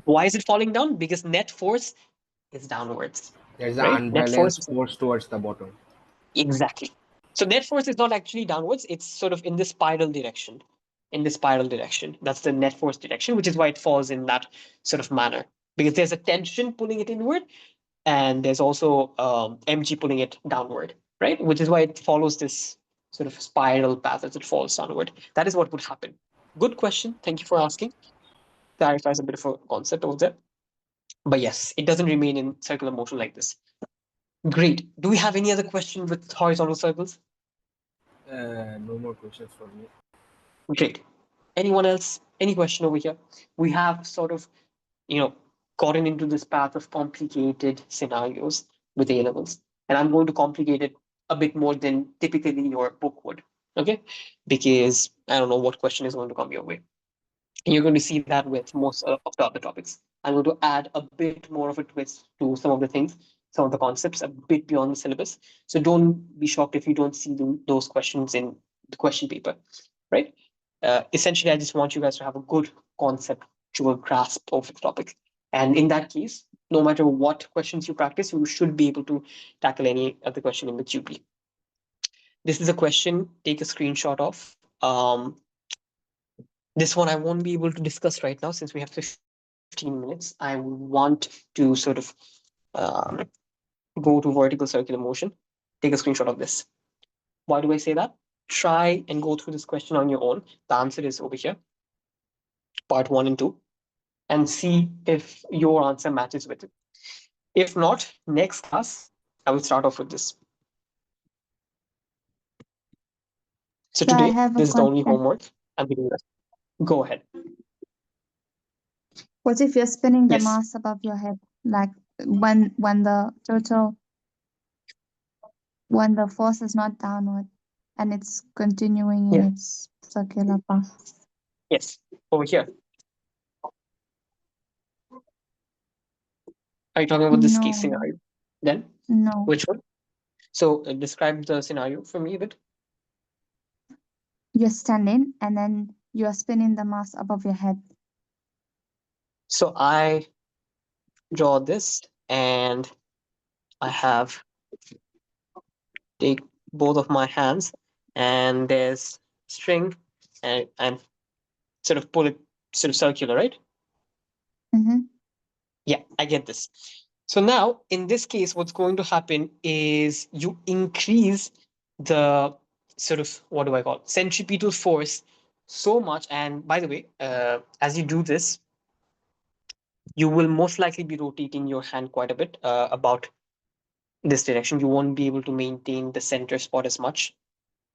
Why is it falling down? Because net force is downwards, There's an right? Net force unbalanced force towards the bottom. exactly. So net force is not actually downwards, it's sort of in the spiral direction. in the spiral direction. That's the net force direction, which is why it falls in that sort of manner, because there's a tension pulling it inward, and there's also mg pulling it downward, right? Which is why it follows this sort of spiral path as it falls downward. That is what would happen. Good question. Thank you for asking. Clarifies a bit of a concept over there. But yes, it doesn't remain in circular motion like this. Great. Do we have any other question with horizontal circles? No more questions for me. Great. Anyone else? Any question over here? We have sort of, gotten into this path of complicated scenarios with A levels, and I'm going to complicate it a bit more than typically your book would. Okay, because I don't know what question is going to come your way. And you're going to see that with most of the other topics. I'm going to add a bit more of a twist to some of the things, some of the concepts, a bit beyond the syllabus. So don't be shocked if you don't see those questions in the question paper, right? Essentially, I just want you guys to have a good conceptual grasp of the topic. And in that case, no matter what questions you practice, you should be able to tackle any of the question in the QP. This is a question, take a screenshot of. This one I won't be able to discuss right now since we have 15 minutes. I want to sort of um, go to vertical circular motion. Take a screenshot of this. Why do I say that? Try and go through this question on your own. The answer is over here, part 1 and 2, and see if your answer matches with it. If not, next class, I will start off with this. So So I today, have a this is the only question. homework I'm giving you. Go ahead. What if you're spinning the Yes. mass above your head? Like when the force is not downward and it's continuing in Yeah. its circular path. Yes, over here. Are you talking about this case No, scenario? Then no. which one? So describe the scenario for me a bit. You're standing and then you're spinning the mass above your head. So I draw this and I have take both of my hands and there's string and I'm sort of pull it sort of circular, right? Mm-hmm. Yeah, I get this. So now in this case, what's going to happen is you increase the sort of, what do I call it? Centripetal force so much. And by the way, as you do this, you will most likely be rotating your hand quite a bit about this direction. You won't be able to maintain the center spot as much,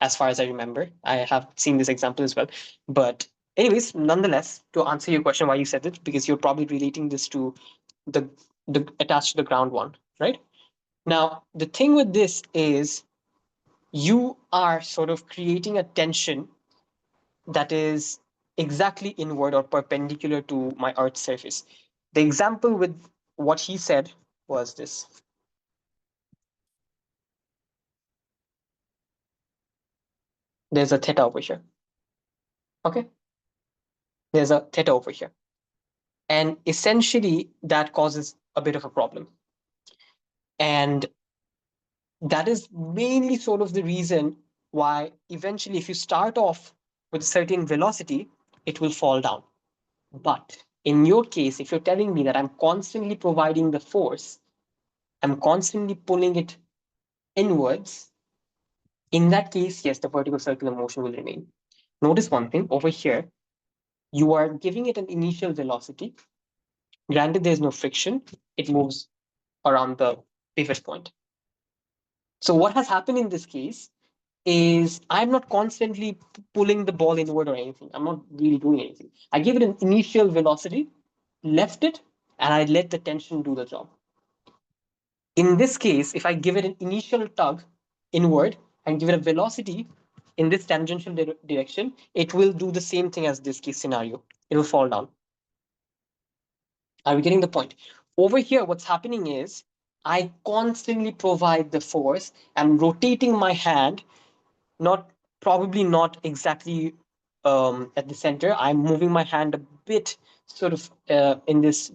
as far as I remember. I have seen this example as well. But anyways, nonetheless, to answer your question why you said it, because you're probably relating this to the attached to the ground one, right? Now, the thing with this is you are sort of creating a tension that is exactly inward or perpendicular to my Earth's surface. The example with what he said was this. There's a theta over here. Okay. There's a theta over here. And essentially, that causes a bit of a problem. And that is mainly sort of the reason why eventually, if you start off with a certain velocity, it will fall down. But in your case, if you're telling me that I'm constantly providing the force, I'm constantly pulling it inwards, in that case, yes, the vertical circular motion will remain. Notice one thing over here, you are giving it an initial velocity. Granted, there's no friction, it moves around the pivot point. So what has happened in this case is I'm not constantly pulling the ball inward or anything. I'm not really doing anything. I give it an initial velocity, left it, and I let the tension do the job. In this case, if I give it an initial tug inward and give it a velocity in this tangential direction, it will do the same thing as this case scenario. It will fall down. Are we getting the point? Over here, what's happening is I constantly provide the force. I'm rotating my hand, probably not exactly at the center. I'm moving my hand a bit sort of in this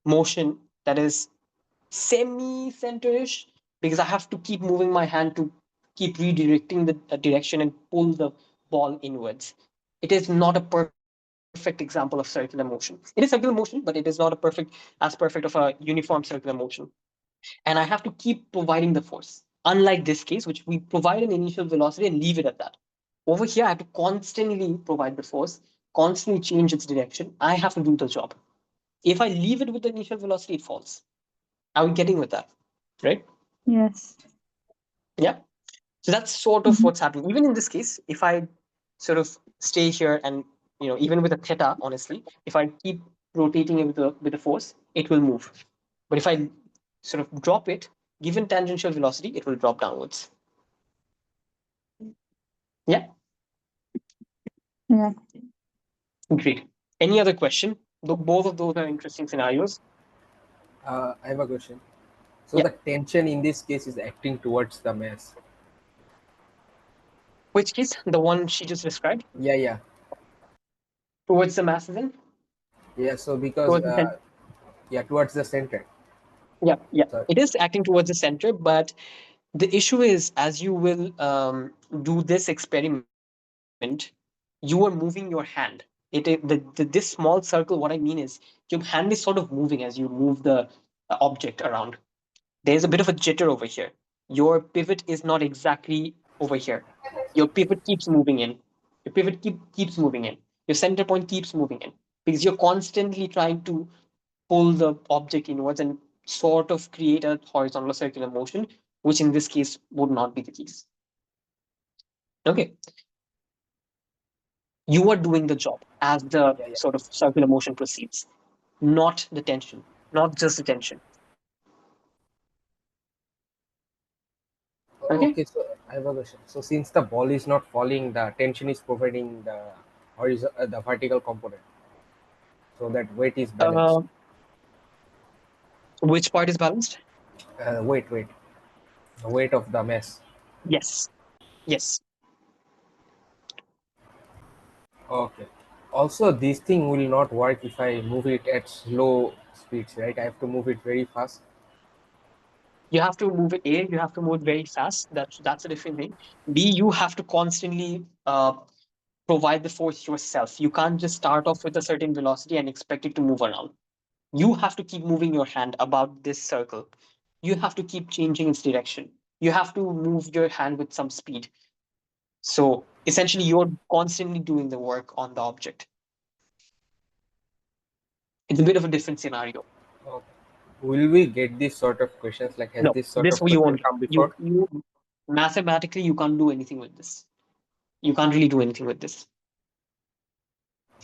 motion that is semi-center-ish, because I have to keep moving my hand to keep redirecting the direction and pull the ball inwards. it is not a perfect example of circular motion. It is circular motion, but it is not a perfect of a uniform circular motion. And I have to keep providing the force. Unlike this case, which we provide an initial velocity and leave it at that. Over here, I have to constantly provide the force, constantly change its direction. I have to do the job. If I leave it with the initial velocity, it falls. Are we getting with that? Right? Yes. Yeah. So that's sort of what's happening. Even in this case, if I sort of stay here and even with a theta, honestly, if I keep rotating it with the force, it will move. But if I sort of drop it, given tangential velocity, it will drop downwards. Yeah, Yeah. great. Any other question? Both of those are interesting scenarios. I have a question. So Yeah. the tension in this case is acting towards the mass. Which case? The one she just described? Yeah. Towards the mass, then? Yeah, so because Towards the center? towards the center. Yeah. So It is acting towards the center, but the issue is, as you will do this experiment, you are moving your hand. This small circle, what I mean is your hand is sort of moving as you move the object around. There's a bit of a jitter over here. Your pivot is not exactly over here. Your pivot keeps moving in. Your pivot keeps moving in. Your center point keeps moving in because you're constantly trying to pull the object inwards and sort of create a horizontal circular motion, which in this case would not be the case. Okay. You are doing the job as the yeah. sort of circular motion proceeds, not the tension, not just the tension. Okay. Okay, so I have a question. So since the ball is not falling, the tension is providing the the vertical component, so that weight is balanced. Uh, which part is balanced? Weight, the weight of the mass. Yes. Yes. Okay. Also, this thing will not work if I move it at slow speeds, right? I have to move it very fast. You have to move it. A, you have to move it very fast. That's a different thing. B, you have to constantly provide the force yourself. You can't just start off with a certain velocity and expect it to move around. You have to keep moving your hand about this circle. You have to keep changing its direction. You have to move your hand with some speed. So essentially, you're constantly doing the work on the object. It's a bit of a different scenario. Okay. Will we get this sort of questions? Like, has No, this sort this of we question won't. come before? You mathematically, you can't do anything with this. You can't really do anything with this.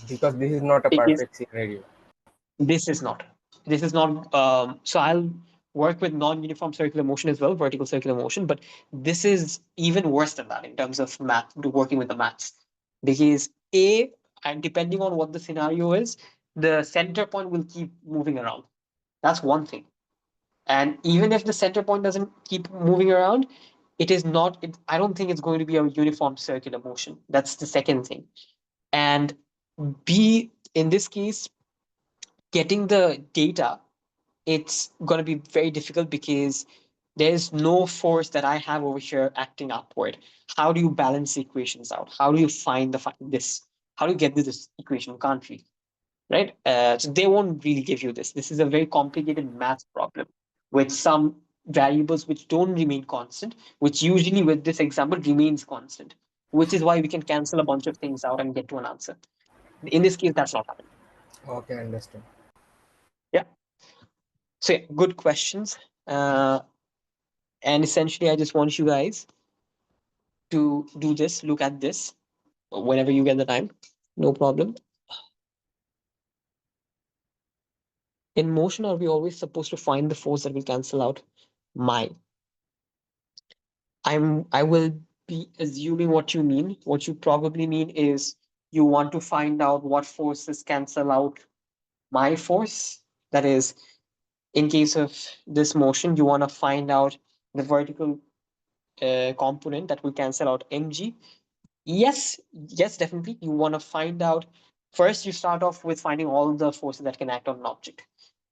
Because this is not a Because perfect scenario. this is not. This is not. So I'll work with non-uniform circular motion as well, vertical circular motion. But this is even worse than that in terms of math, working with the maths. Because A, and depending on what the scenario is, the center point will keep moving around. That's one thing. And even if the center point doesn't keep moving around, it is not. I don't think it's going to be a uniform circular motion. That's the second thing. And B, in this case, getting the data, it's going to be very difficult because there's no force that I have over here acting upward. How do you balance the equations out? How do you find this? How do you get this equation? Can't we? Right? So they won't really give you this. This is a very complicated math problem with some variables which don't remain constant, which usually with this example remains constant, which is why we can cancel a bunch of things out and get to an answer. In this case, that's not happening. Okay, I understand. Yeah. So yeah, good questions. And essentially, I just want you guys to do this, look at this whenever you get the time. No problem. In motion, are we always supposed to find the force that will cancel out my? I will be assuming what you mean. What you probably mean is you want to find out what forces cancel out my force. That is, in case of this motion, you want to find out the vertical component that will cancel out mg. Yes, definitely. You want to find out first, you start off with finding all the forces that can act on an object.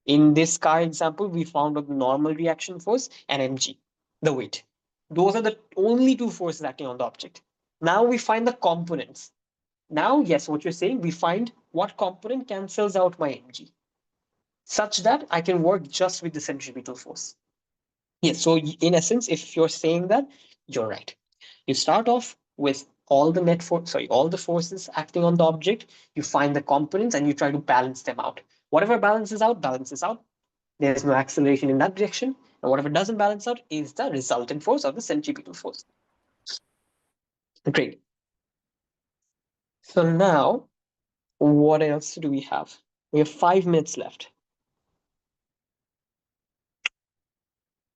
In this car example, we found out the normal reaction force and mg, the weight. Those are the only two forces acting on the object. Now we find the components. Now, yes, what you're saying, we find what component cancels out my mg, such that I can work just with the centripetal force. Yes, so in essence, if you're saying that, you're right. You start off with all the all the forces acting on the object. You find the components and you try to balance them out. Whatever balances out, balances out. There's no acceleration in that direction. And whatever doesn't balance out is the resultant force of the centripetal force. Great. So now, what else do we have? We have 5 minutes left.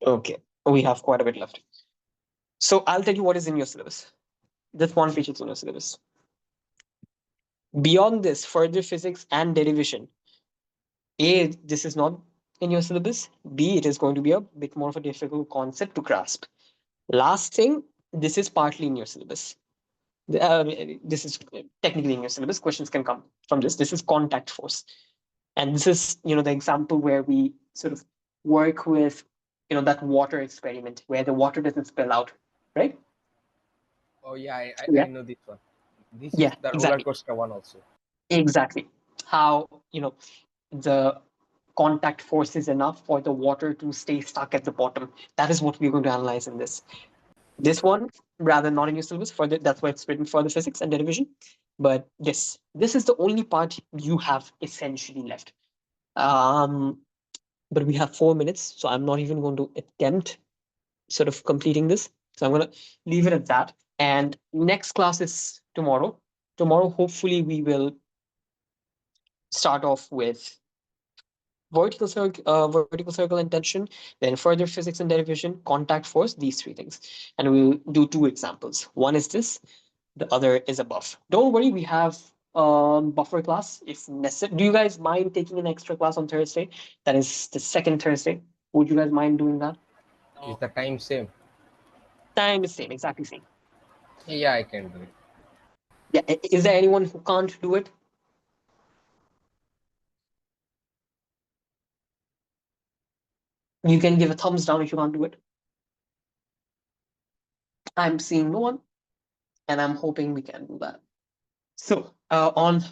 Okay, we have quite a bit left. So I'll tell you what is in your syllabus. This one page is in your syllabus. Beyond this, further physics and derivation. A, this is not in your syllabus. B, it is going to be a bit more of a difficult concept to grasp. Last thing, this is partly in your syllabus. This is technically in your syllabus. Questions can come from this. This is contact force. And this is, the example where we sort of work with, that water experiment where the water doesn't spill out, right? Oh yeah, Yeah. I know this one. This is Yeah, the roller exactly. coaster one also. Exactly. How, the contact force is enough for the water to stay stuck at the bottom. That is what we're going to analyze in this. This one, rather not in your syllabus, further, that's why it's written for the physics and derivation. But this is the only part you have essentially left. But we have 4 minutes, so I'm not even going to attempt sort of completing this. So I'm going to leave it at that. And next class is tomorrow. Tomorrow, hopefully, we will start off with vertical circle and tension, then further physics and derivation, contact force, these 3 things. And we'll do 2 examples. One is this, the other is a buff. Don't worry, we have buffer class if necessary. Do you guys mind taking an extra class on Thursday? That is the second Thursday. Would you guys mind doing that? Is the time same? Time is same, exactly same. Yeah, I can do it. Yeah, is there anyone who can't do it? You can give a thumbs down if you can't do it. I'm seeing no one, and I'm hoping we can do that. So on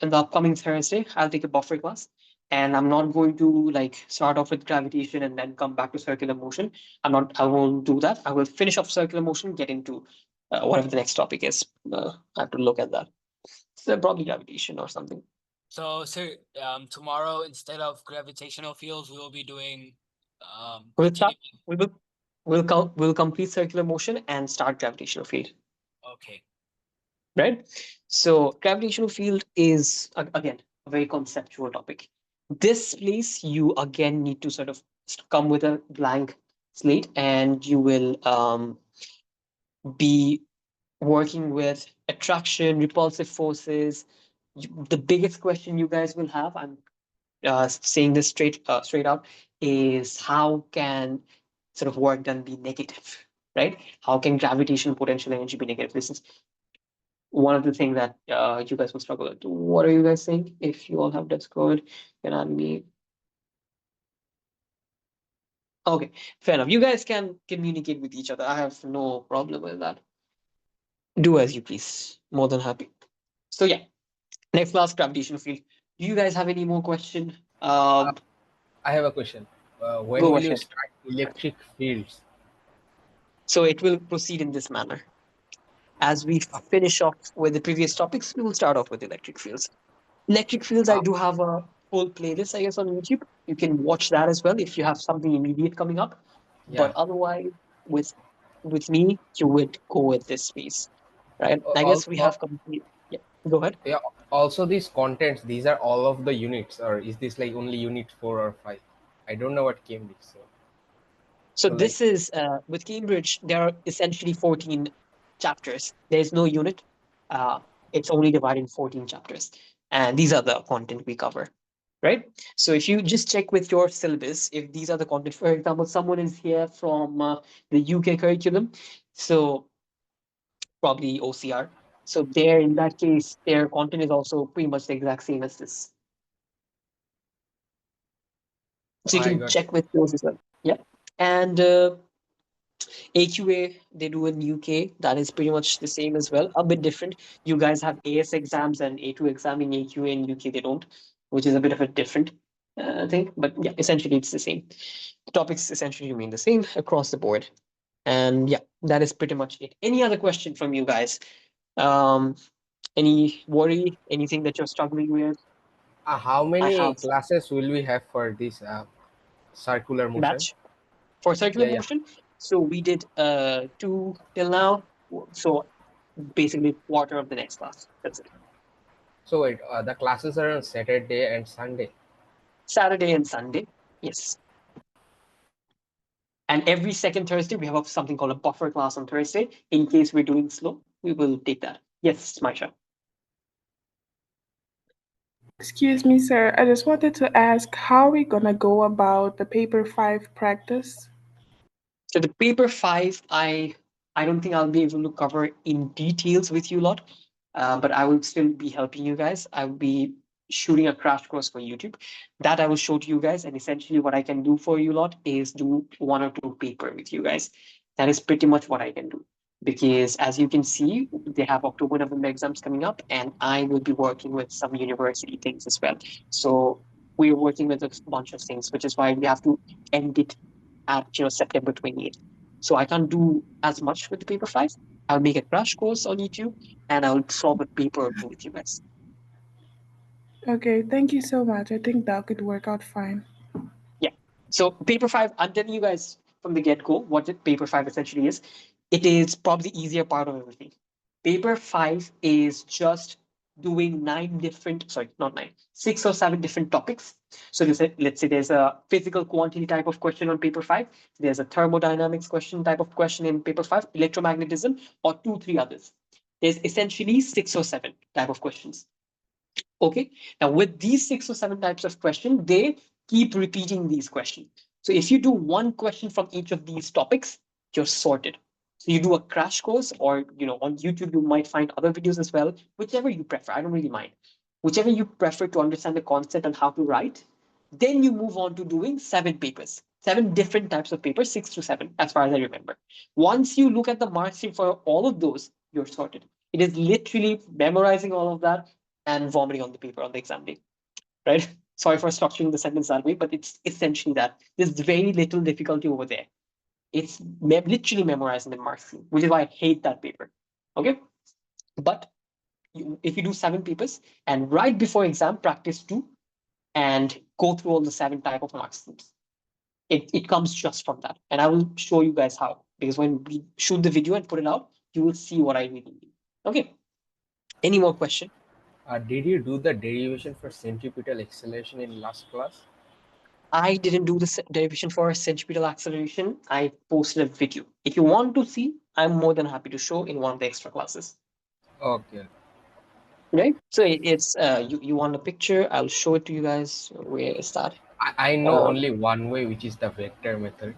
in the upcoming Thursday, I'll take a buffer class, and I'm not going to like start off with gravitation and then come back to circular motion. I won't do that. I will finish off circular motion, get into whatever the next topic is. I have to look at that. So probably gravitation or something. So, sir, tomorrow instead of gravitational fields, we will be doing We'll start. continuing. We'll complete circular motion and start gravitational field. Okay. Right? So gravitational field is again a very conceptual topic. This place you again need to sort of come with a blank slate, and you will be working with attraction, repulsive forces. The biggest question you guys will have, I'm saying this straight out, is how can sort of work done be negative, right? How can gravitational potential energy be negative? This is one of the things that you guys will struggle with. What are you guys saying? If you all have Discord, can add me. Okay, fair enough. You guys can communicate with each other. I have no problem with that. Do as you please. More than happy. So yeah, next class, gravitational field. Do you guys have any more question? I have a question. When Go will you ahead. start electric fields? So it will proceed in this manner. As we finish off with the previous topics, we will start off with electric fields. Electric fields, I do have a full playlist, I guess, on YouTube. You can watch that as well if you have something immediate coming up. But Yeah. otherwise, with me, you would go with this space, right? I guess we Also, have complete. Yeah, go ahead. yeah. Also, these contents. These are all of the units, or is this like only unit 4 or 5? I don't know what Cambridge. So Like, this is with Cambridge. There are essentially 14 chapters. There's no unit. Uh, it's only divided in 14 chapters, and these are the content we cover. Right. So if you just check with your syllabus, if these are the content, for example, someone is here from the UK curriculum, so probably OCR. So there, in that case, their content is also pretty much the exact same as this. So you I can got check it. with those as well. Yeah. And AQA, they do in UK. That is pretty much the same as well. A bit different. You guys have AS exams and A2 exam in AQA. In UK, they don't, which is a bit of a different thing. But yeah, essentially it's the same. Topics essentially remain the same across the board. And yeah, that is pretty much it. Any other question from you guys? Um, any worry, anything that you're struggling with? How I many have classes will we have for this circular motion? batch for circular Yeah, yeah. motion. So we did two till now. So basically quarter of the next class. That's it. So wait, the classes are on Saturday and Sunday. Saturday and Sunday. Yes. And every second Thursday, we have something called a buffer class on Thursday. In case we're doing slow, we will take that. Yes, Maisha. Excuse me, sir. I just wanted to ask how are we gonna go about the paper 5 practice? So the paper 5, I don't think I'll be able to cover in details with you lot, but I will still be helping you guys. I will be shooting a crash course for YouTube that I will show to you guys. And essentially, what I can do for you lot is do 1 or 2 paper with you guys. That is pretty much what I can do. Because as you can see, they have October, November exams coming up, and I will be working with some university things as well. So we're working with a bunch of things, which is why we have to end it at September 28th. So I can't do as much with the paper 5. I'll make a crash course on YouTube and I'll solve a paper or two with you guys. Okay, thank you so much. I think that could work out fine. Yeah. So paper 5, I'm telling you guys from the get-go what paper 5 essentially is. It is probably the easier part of everything. Paper 5 is just doing 9 different, sorry, not 9, 6 or 7 different topics. So let's say there's a physical quantity type of question on paper 5. There's a thermodynamics question type of question in paper 5, electromagnetism, or 2, 3 others. There's essentially 6 or 7 type of questions. Okay. Now with these 6 or 7 types of question, they keep repeating these questions. So if you do one question from each of these topics, you're sorted. So you do a crash course, or on YouTube you might find other videos as well, whichever you prefer. I don't really mind. Whichever you prefer to understand the concept and how to write, then you move on to doing 7 papers, 7 different types of papers, 6 to 7, as far as I remember. Once you look at the mark sheet for all of those, you're sorted. It is literally memorizing all of that and vomiting on the paper on the exam day, right? Sorry for structuring the sentence that way, but it's essentially that. There's very little difficulty over there. It's literally memorizing the mark sheet, which is why I hate that paper. Okay, but if you do 7 papers and right before exam practice 2 and go through all the 7 type of mark schemes, it comes just from that. And I will show you guys how, because when we shoot the video and put it out, you will see what I really mean. Okay, any more question? Did you do the derivation for centripetal acceleration in last class? I didn't do the derivation for centripetal acceleration. I posted a video. If you want to see, I'm more than happy to show in one of the extra classes. Okay. Right? So it's you want a picture? I'll show it to you guys. Where is that? I know only one way, which is the vector method,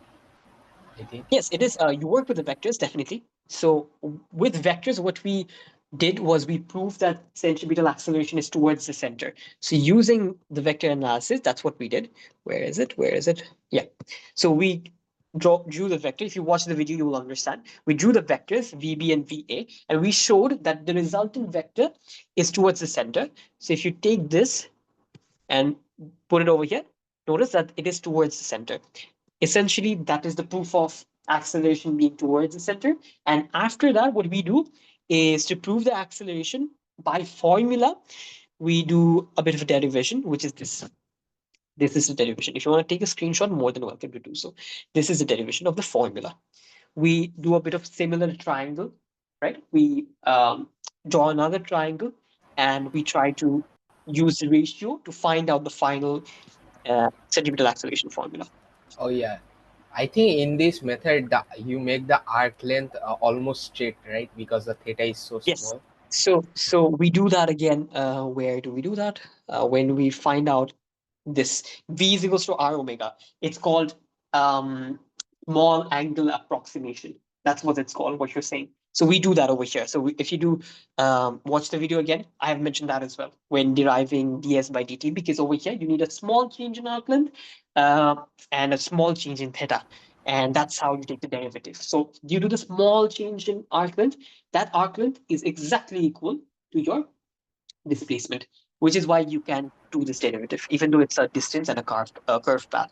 I think. Yes, it is. You work with the vectors, definitely. So with vectors, what we did was we proved that centripetal acceleration is towards the center. So using the vector analysis, that's what we did. Where is it? Where is it? Yeah. So we drew the vector. If you watch the video, you will understand. We drew the vectors VB and VA, and we showed that the resultant vector is towards the center. So if you take this and put it over here, notice that it is towards the center. Essentially, that is the proof of acceleration being towards the center. And after that, what we do is to prove the acceleration by formula, we do a bit of a derivation, which is this. This is the derivation. If you want to take a screenshot, more than welcome to do so. This is the derivation of the formula. We do a bit of similar triangle, right? We draw another triangle and we try to use the ratio to find out the final centripetal acceleration formula. Oh yeah, I think in this method you make the arc length almost straight, right? Because the theta is so Yes. small. So we do that again. Where do we do that? When we find out this v is equals to r omega. It's called small angle approximation. That's what it's called, what you're saying. So we do that over here. So if you do watch the video again, I have mentioned that as well when deriving ds by dt, because over here you need a small change in arc length and a small change in theta. And that's how you take the derivative. So due to the small change in arc length, that arc length is exactly equal to your displacement, which is why you can do this derivative, even though it's a distance and a curved path,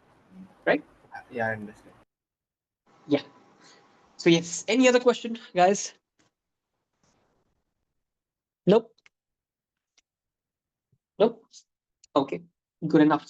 right? Yeah, I understand. Yeah. So yes, any other question, guys? Nope. Nope. Okay, good enough.